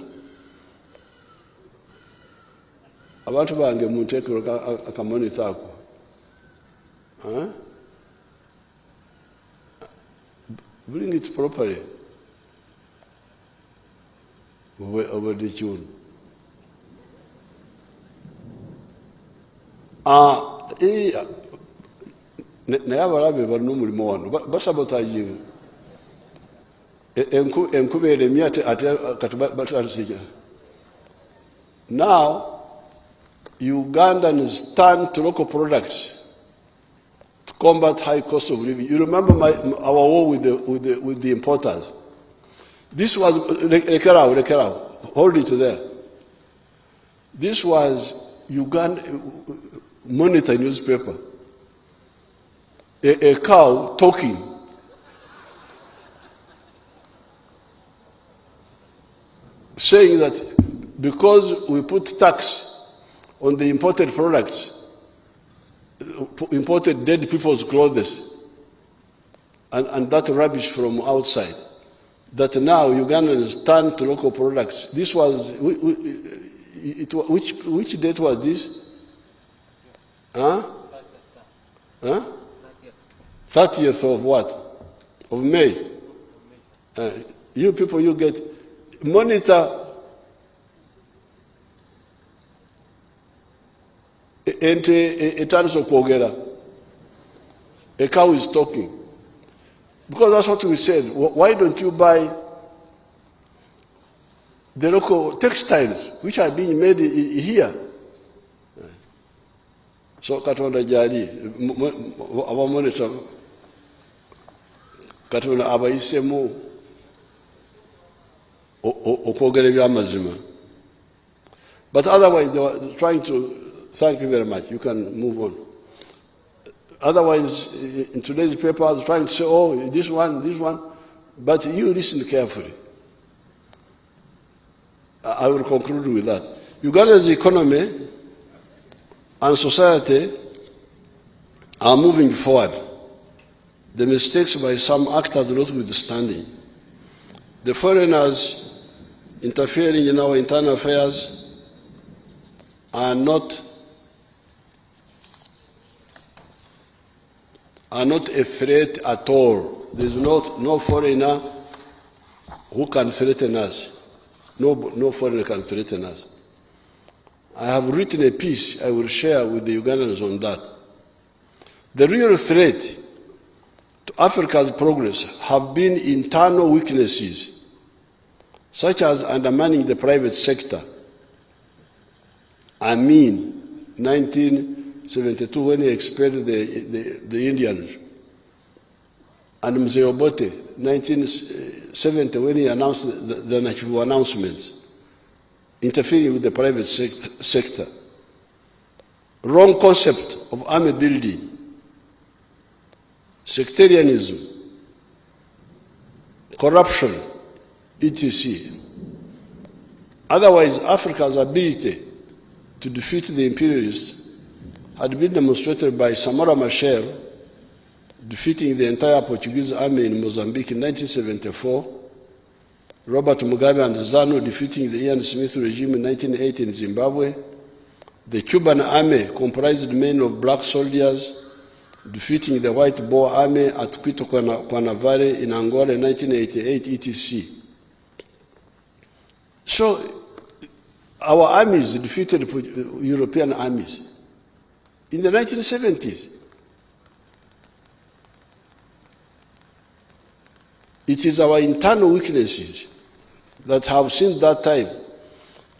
Abantu bange muntekero akamonitor ako. Bring it properly. Over the tune. Naye abalabe balina omulimo wano basabotaginga enkuba eremye ate kati batandisika. Now Ugandans turn to local products to combat high cost of living. You remember our war with the importers. This was hold it there. This was Uganda Monitor newspaper. A cow talking. Saying that because we put tax on the imported products, imported dead people's clothes, and that rubbish from outside, that now Ugandans turn to local products. This was, which date was this? 30th of what? Of May. You people, you get Monitor. In terms of Kogera, a cow is talking. Because that's what we said. Why don't you buy the local textiles which are being made here? So Katonda Jali, our monitor, Katonda abayisemu okwogera ebyamazima. But otherwise they were trying to. Thank you very much. You can move on. Otherwise, in today's paper, I was trying to say, oh, this one. But you listen carefully. I will conclude with that. Uganda's economy and society are moving forward. The mistakes by some actors notwithstanding. The foreigners interfering in our internal affairs are not are not a threat at all. There's no foreigner who can threaten us. No foreigner can threaten us. I have written a piece I will share with the Ugandans on that. The real threat to Africa's progress have been internal weaknesses, such as undermining the private sector. I mean, 1972 when he expelled the Indians, and Museveni, 1970 when he announced the Nachivu announcements, interfering with the private sector. Wrong concept of army building, sectarianism, corruption, etc. Otherwise, Africa's ability to defeat the imperialists had been demonstrated by Samora Machel defeating the entire Portuguese army in Mozambique in 1974, Robert Mugabe and ZANU defeating the Ian Smith regime in 1980 in Zimbabwe, the Cuban army comprised mainly of black soldiers defeating the White Boer army at Quito Cuanavare in Angola in 1988, etc. So our armies defeated European armies in the 1970s. It is our internal weaknesses that have since that time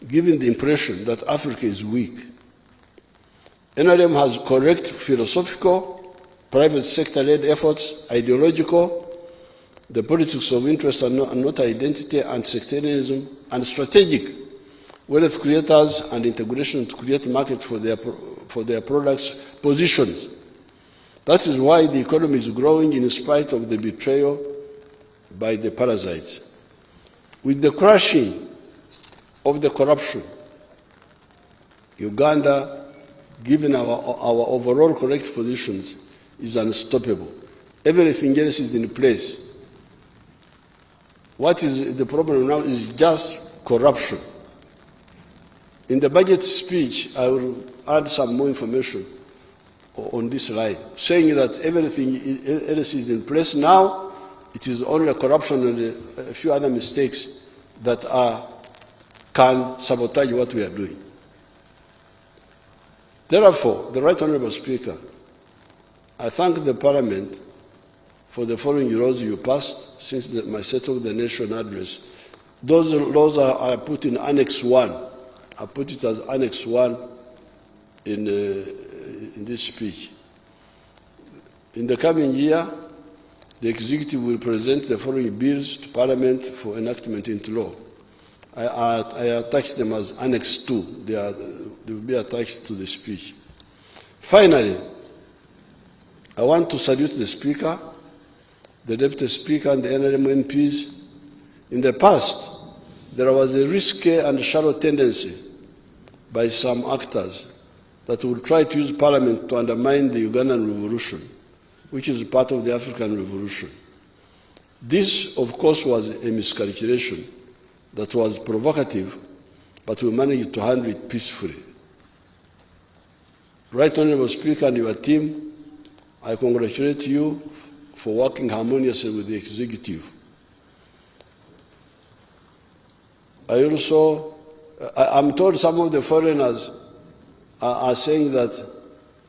given the impression that Africa is weak. NRM has correct philosophical, private sector-led efforts, ideological, the politics of interest and not identity and sectarianism, and strategic wealth creators and integration to create markets for their products positions. That is why the economy is growing in spite of the betrayal by the parasites. With the crushing of the corruption, Uganda, given our overall correct positions, is unstoppable. Everything else is in place. What is the problem now is just corruption. In the budget speech, I will add some more information on this line, saying that everything else is in place now. It is only corruption and a few other mistakes that can sabotage what we are doing. Therefore, the Right Honourable Speaker, I thank the Parliament for the following laws you passed since my State of the Nation address. Those laws are put in Annex 1. I put it as Annex 1 in this speech. In the coming year, the Executive will present the following bills to Parliament for enactment into law. I attached them as Annex 2. They will be attached to the speech. Finally, I want to salute the Speaker, the Deputy Speaker, and the NRM MPs. In the past, there was a risky and shallow tendency by some actors that would try to use Parliament to undermine the Ugandan revolution, which is part of the African Revolution. This, of course, was a miscalculation that was provocative, but we managed to handle it peacefully. Right Honourable Speaker and your team, I congratulate you for working harmoniously with the Executive. I'm told some of the foreigners are saying that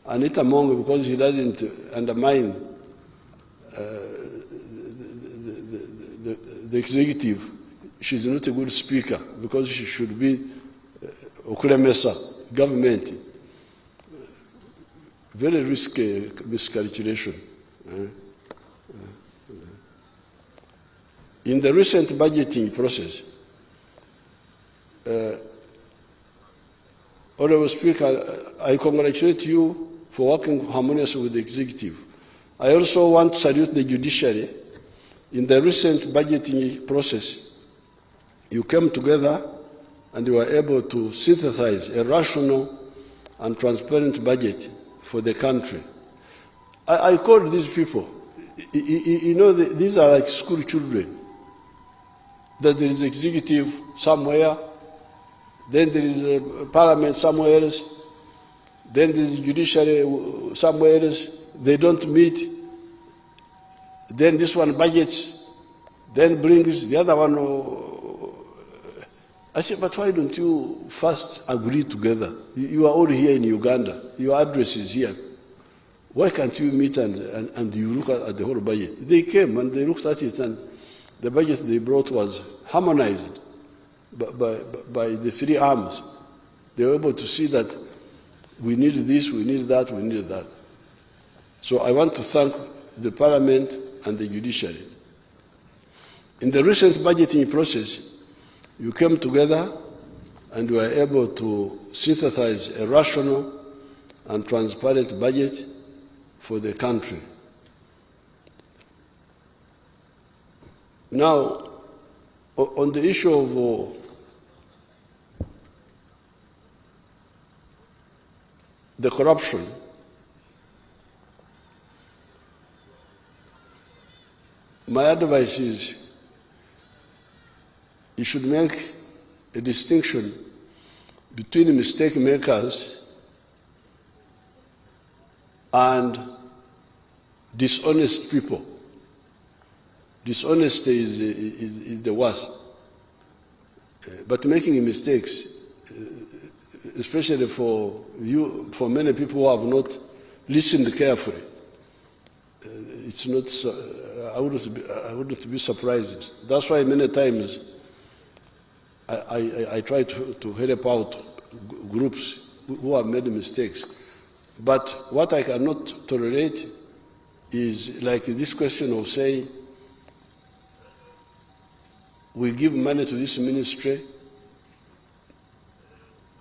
Anita Mongo, because he doesn't undermine the Executive, she's not a good speaker, because she should be Okulemesa, government. Very risky miscalculation. In the recent budgeting process, Honourable Speaker, I congratulate you for working harmoniously with the Executive. I also want to salute the judiciary. In the recent budgeting process, you came together and you were able to synthesize a rational and transparent budget for the country. I call these people, these are like school children. That there is executive somewhere, then there is a parliament somewhere else, then there is judiciary somewhere else. They don't meet, then this one budgets, then brings the other one. I said, but why don't you first agree together? You are all here in Uganda. Your address is here. Why can't you meet and you look at the whole budget? They came and they looked at it, and the budget they brought was harmonized by the three arms. They were able to see that we need this, we need that, we need that. So I want to thank the Parliament and the judiciary. In the recent budgeting process, you came together and were able to synthesize a rational and transparent budget for the country. Now, on the issue of the corruption, my advice is you should make a distinction between mistake makers and dishonest people. Dishonesty is the worst. But making mistakes, especially for many people who have not listened carefully, it's not. I wouldn't be surprised. That's why many times I try to help out groups who have made mistakes. But what I cannot tolerate is like this question of saying, we give money to this ministry,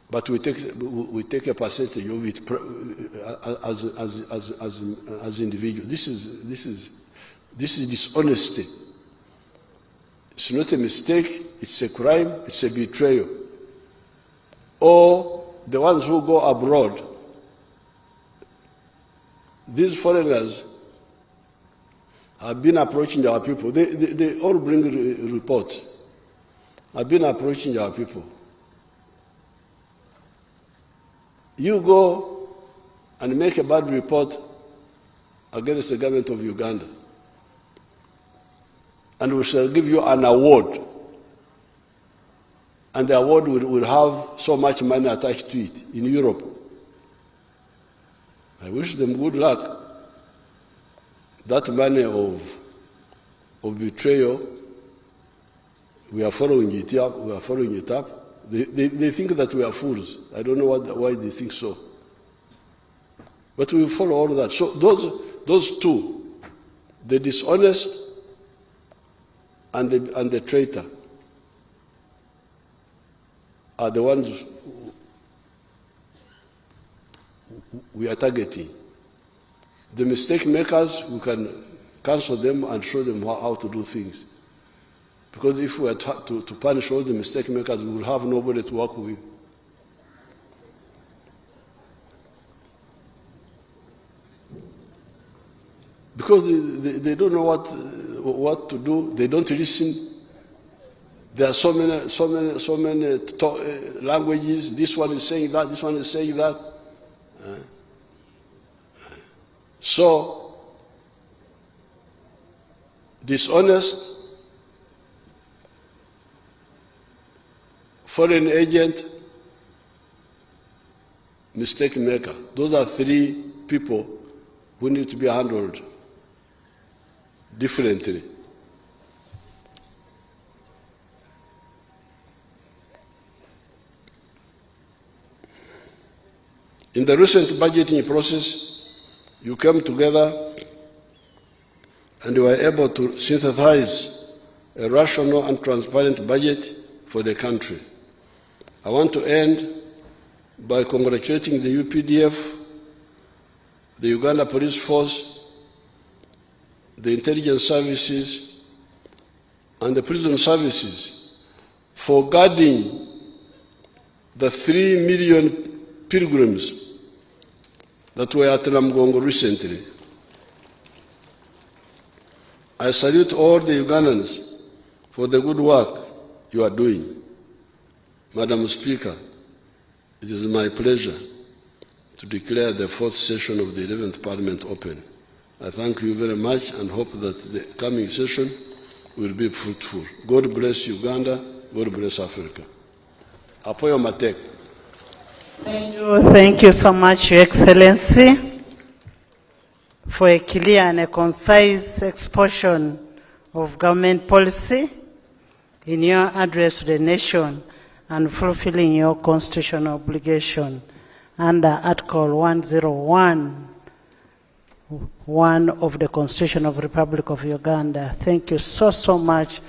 but we take a percentage of it as individuals. This is dishonesty. It's not a mistake, it's a crime, it's a betrayal. Or the ones who go abroad, these foreigners have been approaching our people. They all bring reports. I've been approaching our people. You go and make a bad report against the government of Uganda, and we shall give you an award. And the award will have so much money attached to it in Europe. I wish them good luck. That money of betrayal, we are following it up. We are following it up. They think that we are fools. I don't know why they think so. But we follow all of that. So those two, the dishonest and the traitor, are the ones we are targeting. The mistake makers, we can cancel them and show them how to do things. Because if we are to punish all the mistake makers, we will have nobody to work with. Because they don't know what to do. They don't listen. There are so many languages. This one is saying that. This one is saying that. So dishonest, foreign agent, mistake maker. Those are three people who need to be handled differently. In the recent budgeting process, you came together and you were able to synthesize a rational and transparent budget for the country. I want to end by congratulating the UPDF, the Uganda Police Force, the intelligence services, and the prison services for guarding the 3 million pilgrims that were at Namgongo recently. I salute all the Ugandans for the good work you are doing. Madam Speaker, it is my pleasure to declare the fourth session of the 11th Parliament open. I thank you very much and hope that the coming session will be fruitful. God bless Uganda. God bless Africa. Apoyo Matek. Thank you so much, Your Excellency, for a clear and a concise exposition of government policy in your address to the nation and fulfilling your constitutional obligation under Article 101 of the Constitution of the Republic of Uganda. Thank you so much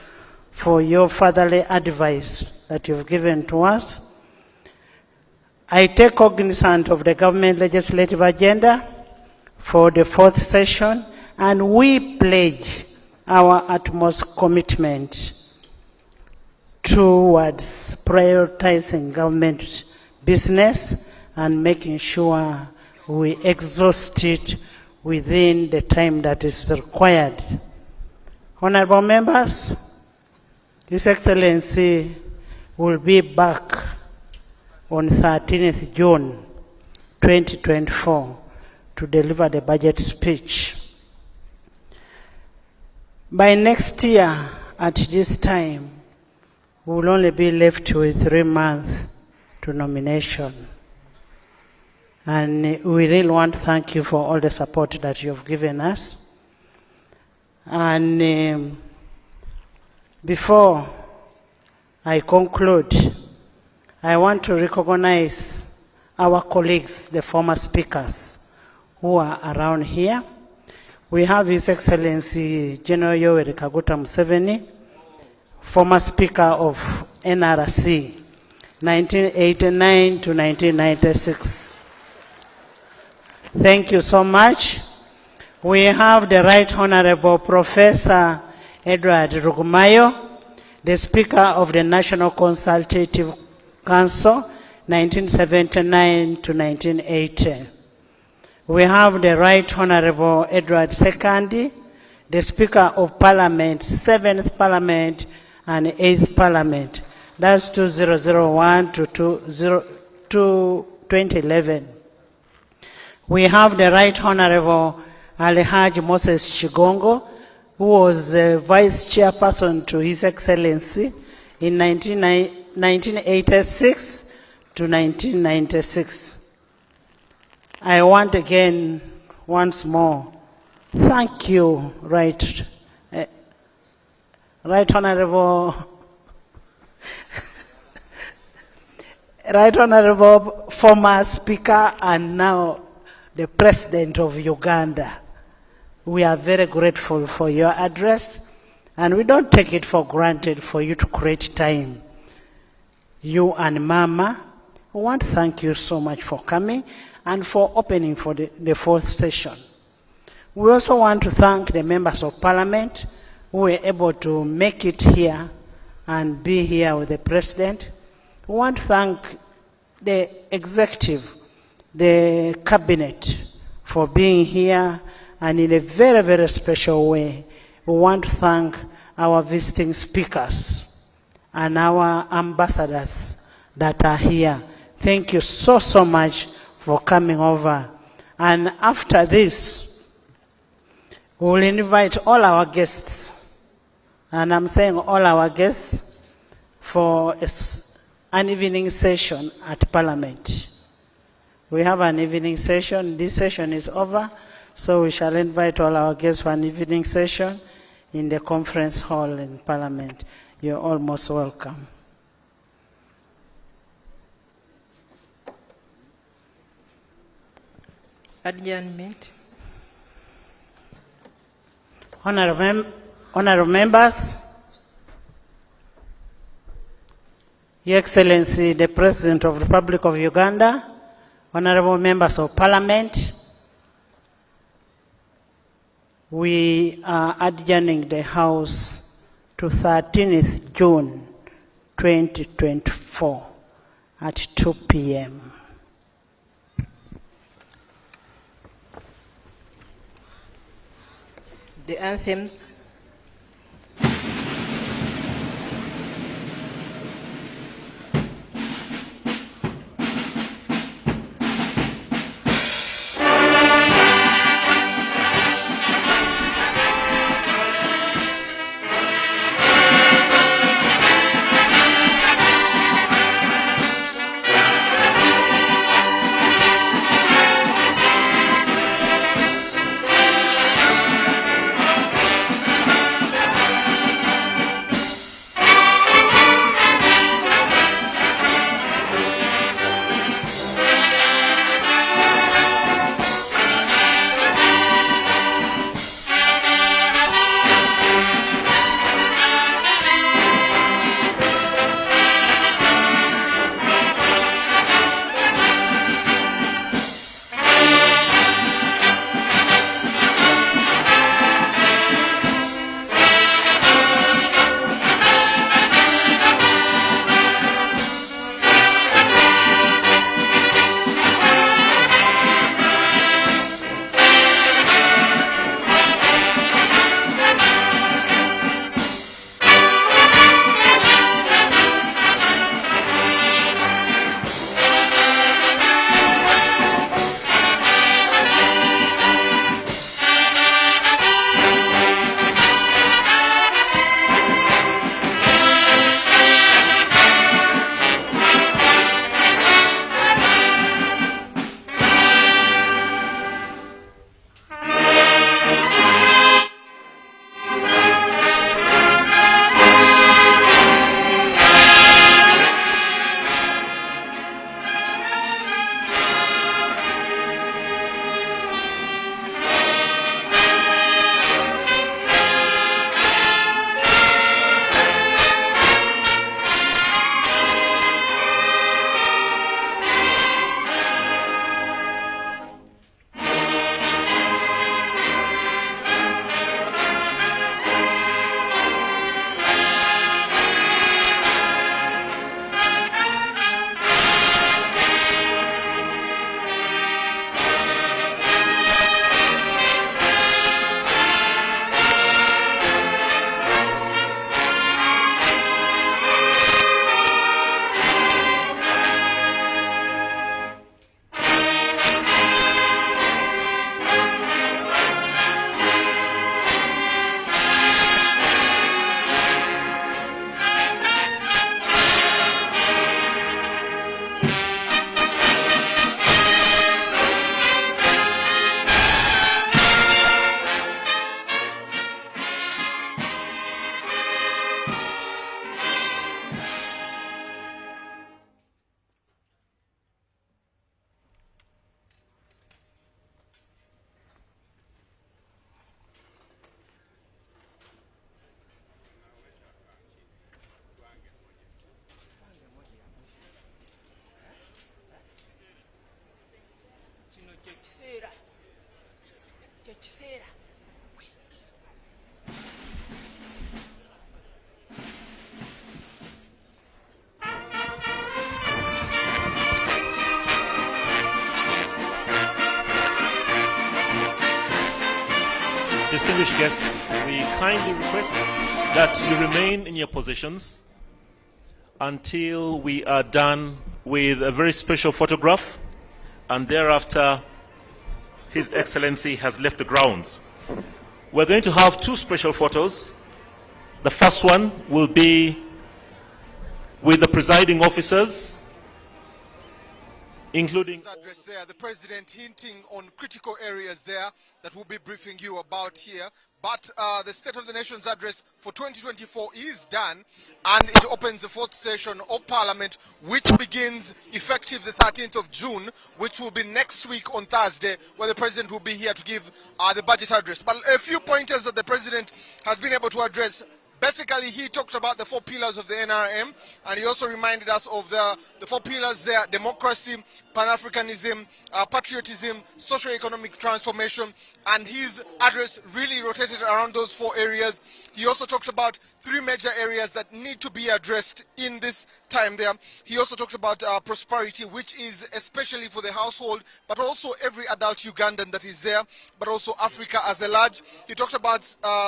for your fatherly advice that you've given to us. I take cognizance of the government legislative agenda for the 4th session, and we pledge our utmost commitment towards prioritizing government business and making sure we exhaust it within the time that is required. Honorable members, His Excellency will be back on 13th June 2024 to deliver the budget speech. By next year, at this time, we will only be left with 3 months to nomination. And we really want to thank you for all the support that you have given us. And before I conclude, I want to recognize our colleagues, the former speakers, who are around here. We have His Excellency General Yoweri Kaguta Museveni, former Speaker of NRC, 1989 to 1996. Thank you so much. We have the Right Honorable Professor Edward Rugumayo, the Speaker of the National Consultative Council, 1979 to 1980. We have the Right Honorable Edward Sekandi, the Speaker of Parliament, 7th Parliament and 8th Parliament. That's 2001 to 2011. We have the Right Honorable Alhaji Moses Chigongo, who was Vice Chairperson to His Excellency in 1986 to 1996. I want again, once more, thank you, Right Honorable Right Honorable former Speaker and now the President of Uganda. We are very grateful for your address, and we don't take it for granted for you to create time. You and Mama, we want to thank you so much for coming and for opening for the 4th session. We also want to thank the members of Parliament who were able to make it here and be here with the President. We want to thank the Executive, the Cabinet, for being here, and in a very, very special way, we want to thank our visiting speakers and our ambassadors that are here. Thank you so much for coming over. And after this, we will invite all our guests, and I'm saying all our guests, for an evening session at Parliament. We have an evening session. This session is over, so we shall invite all our guests for an evening session in the conference hall in Parliament. You're all most welcome. Adjournment. Honorable members, Your Excellency, the President of the Republic of Uganda, honorable members of Parliament, we are adjourning the House to 13th June 2024 at 2 p.m. The anthems. distinguished guests, we kindly request that you remain in your positions until we are done with a very special photograph, and thereafter His Excellency has left the grounds. We're going to have two special photos. The first one will be with the presiding officers, including address there, the president hinting on critical areas there that we'll be briefing you about here. But the State of the Nation's address for 2024 is done, and it opens the fourth session of Parliament, which begins effective the 13th of June, which will be next week on Thursday, where the president will be here to give the budget address. But a few pointers that the president has been able to address. Basically, he talked about the four pillars of the NRM, and he also reminded us of the four pillars there: democracy, Pan-Africanism, patriotism, socio-economic transformation, and his address really rotated around those four areas. He also talked about three major areas that need to be addressed in this time there. He also talked about prosperity, which is especially for the household, but also every adult Ugandan that is there, but also Africa as a large. He talked about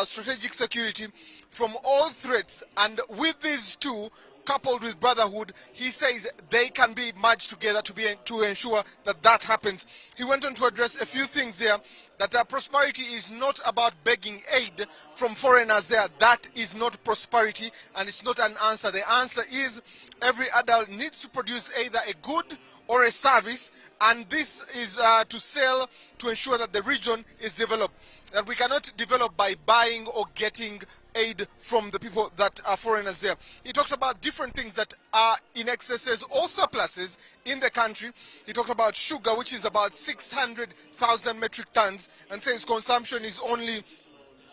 strategic security from all threats, and with these two, coupled with brotherhood, he says they can be merged together to ensure that that happens. He went on to address a few things there, that prosperity is not about begging aid from foreigners there. That is not prosperity, and it's not an answer. The answer is every adult needs to produce either a good or a service, and this is to sell to ensure that the region is developed. That we cannot develop by buying or getting aid from the people that are foreigners there. He talked about different things that are in excesses or surpluses in the country. He talked about sugar, which is about 600,000 metric tons, and says consumption is only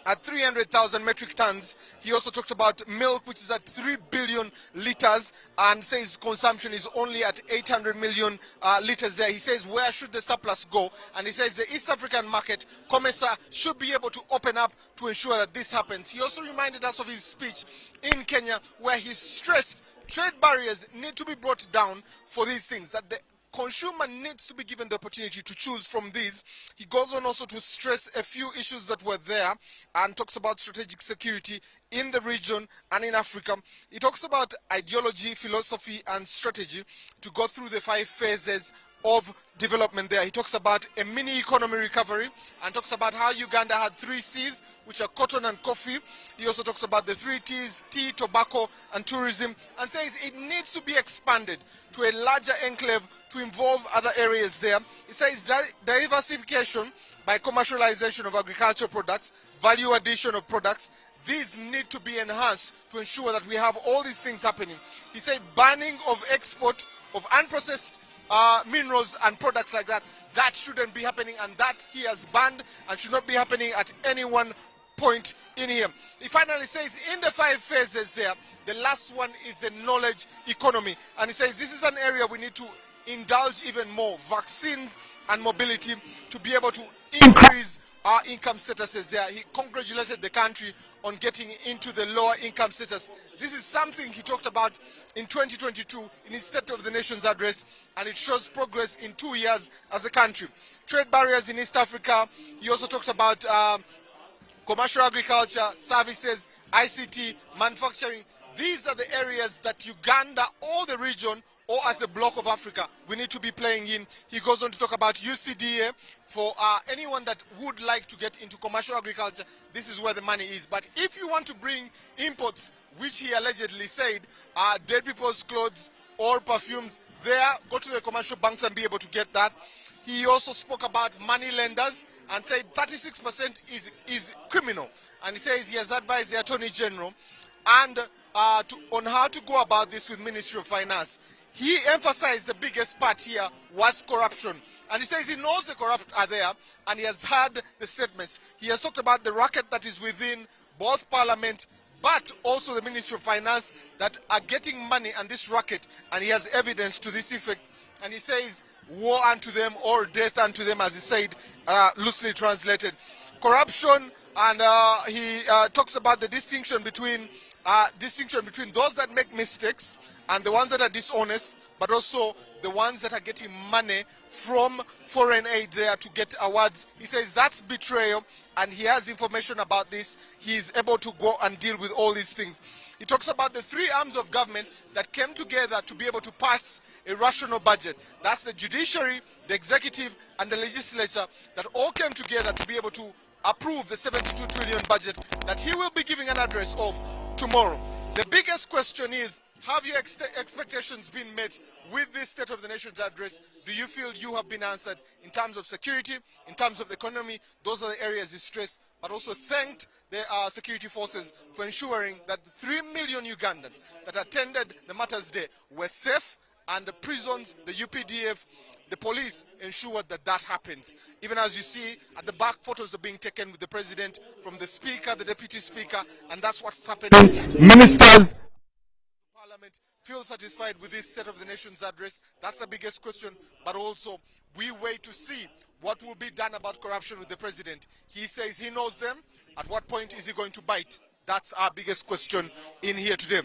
at 300,000 metric tons. He also talked about milk, which is at 3 billion liters, and says consumption is only at 800 million liters there. He says, where should the surplus go? And he says the East African market, COMESA, should be able to open up to ensure that this happens. He also reminded us of his speech in Kenya, where he stressed trade barriers need to be brought down for these things, that the consumer needs to be given the opportunity to choose from these. He goes on also to stress a few issues that were there and talks about strategic security in the region and in Africa. He talks about ideology, philosophy, and strategy to go through the 5 phases of development there. He talks about a mini economy recovery and talks about how Uganda had 3 C's, which are cotton and coffee. He also talks about the 3 T's, tea, tobacco, and tourism, and says it needs to be expanded to a larger enclave to involve other areas there. He says diversification by commercialization of agricultural products, value addition of products, these need to be enhanced to ensure that we have all these things happening. He said banning of export of unprocessed minerals and products like that, that shouldn't be happening, and that he has banned and should not be happening at any one point in here. He finally says in the 5 phases there, the last one is the knowledge economy, and he says this is an area we need to indulge even more, vaccines and mobility, to be able to increase our income statuses there. He congratulated the country on getting into the lower income status. This is something he talked about in 2022 in his State of the Nation's address, and it shows progress in 2 years as a country. Trade barriers in East Africa. He also talked about commercial agriculture, services, ICT, manufacturing. These are the areas that Uganda or the region or as a bloc of Africa we need to be playing in. He goes on to talk about UCDA for anyone that would like to get into commercial agriculture. This is where the money is. But if you want to bring imports, which he allegedly said are dead people's clothes or perfumes, there, go to the commercial banks and be able to get that. He also spoke about money lenders and said 36% is criminal. And he says he has advised the Attorney General and on how to go about this with Ministry of Finance. He emphasized the biggest part here was corruption. And he says he knows the corrupt are there, and he has heard the statements. He has talked about the racket that is within both Parliament but also the Ministry of Finance that are getting money and this racket, and he has evidence to this effect. And he says, woe unto them or death unto them, as he said, loosely translated. Corruption, and he talks about the distinction between those that make mistakes and the ones that are dishonest, but also the ones that are getting money from foreign aid there to get awards. He says that's betrayal, and he has information about this, he is able to go and deal with all these things. He talks about the three arms of government that came together to be able to pass a rational budget. That's the judiciary, the executive, and the legislature that all came together to be able to approve the 72 trillion budget that he will be giving an address of tomorrow. The biggest question is, have your expectations been met with this State of the Nation's address? Do you feel you have been answered in terms of security, in terms of the economy? Those are the areas he stressed, but also thanked the security forces for ensuring that 3 million Ugandans that attended the Matters Day were safe, and the prisons, the UPDF, the police ensured that that happens. Even as you see at the back, photos are being taken with the president, from the speaker, the deputy speaker, and that's what's happening. Ministers, Parliament feel satisfied with this State of the Nation's address. That's the biggest question, but also we wait to see what will be done about corruption with the president. He says he knows them. At what point is he going to bite? That's our biggest question in here today.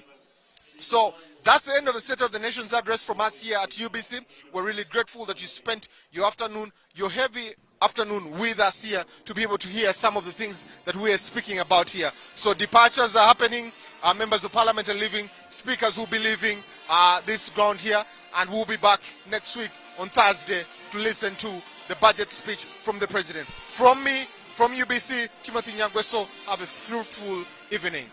So that's the end of the State of the Nation's address from us here at UBC. We're really grateful that you spent your afternoon, your heavy afternoon with us here to be able to hear some of the things that we are speaking about here. So departures are happening, members of parliament are leaving, speakers will be leaving this ground here, and we'll be back next week on Thursday to listen to the budget speech from the president. From me, from UBC, Timothy Nyangweso, have a fruitful evening.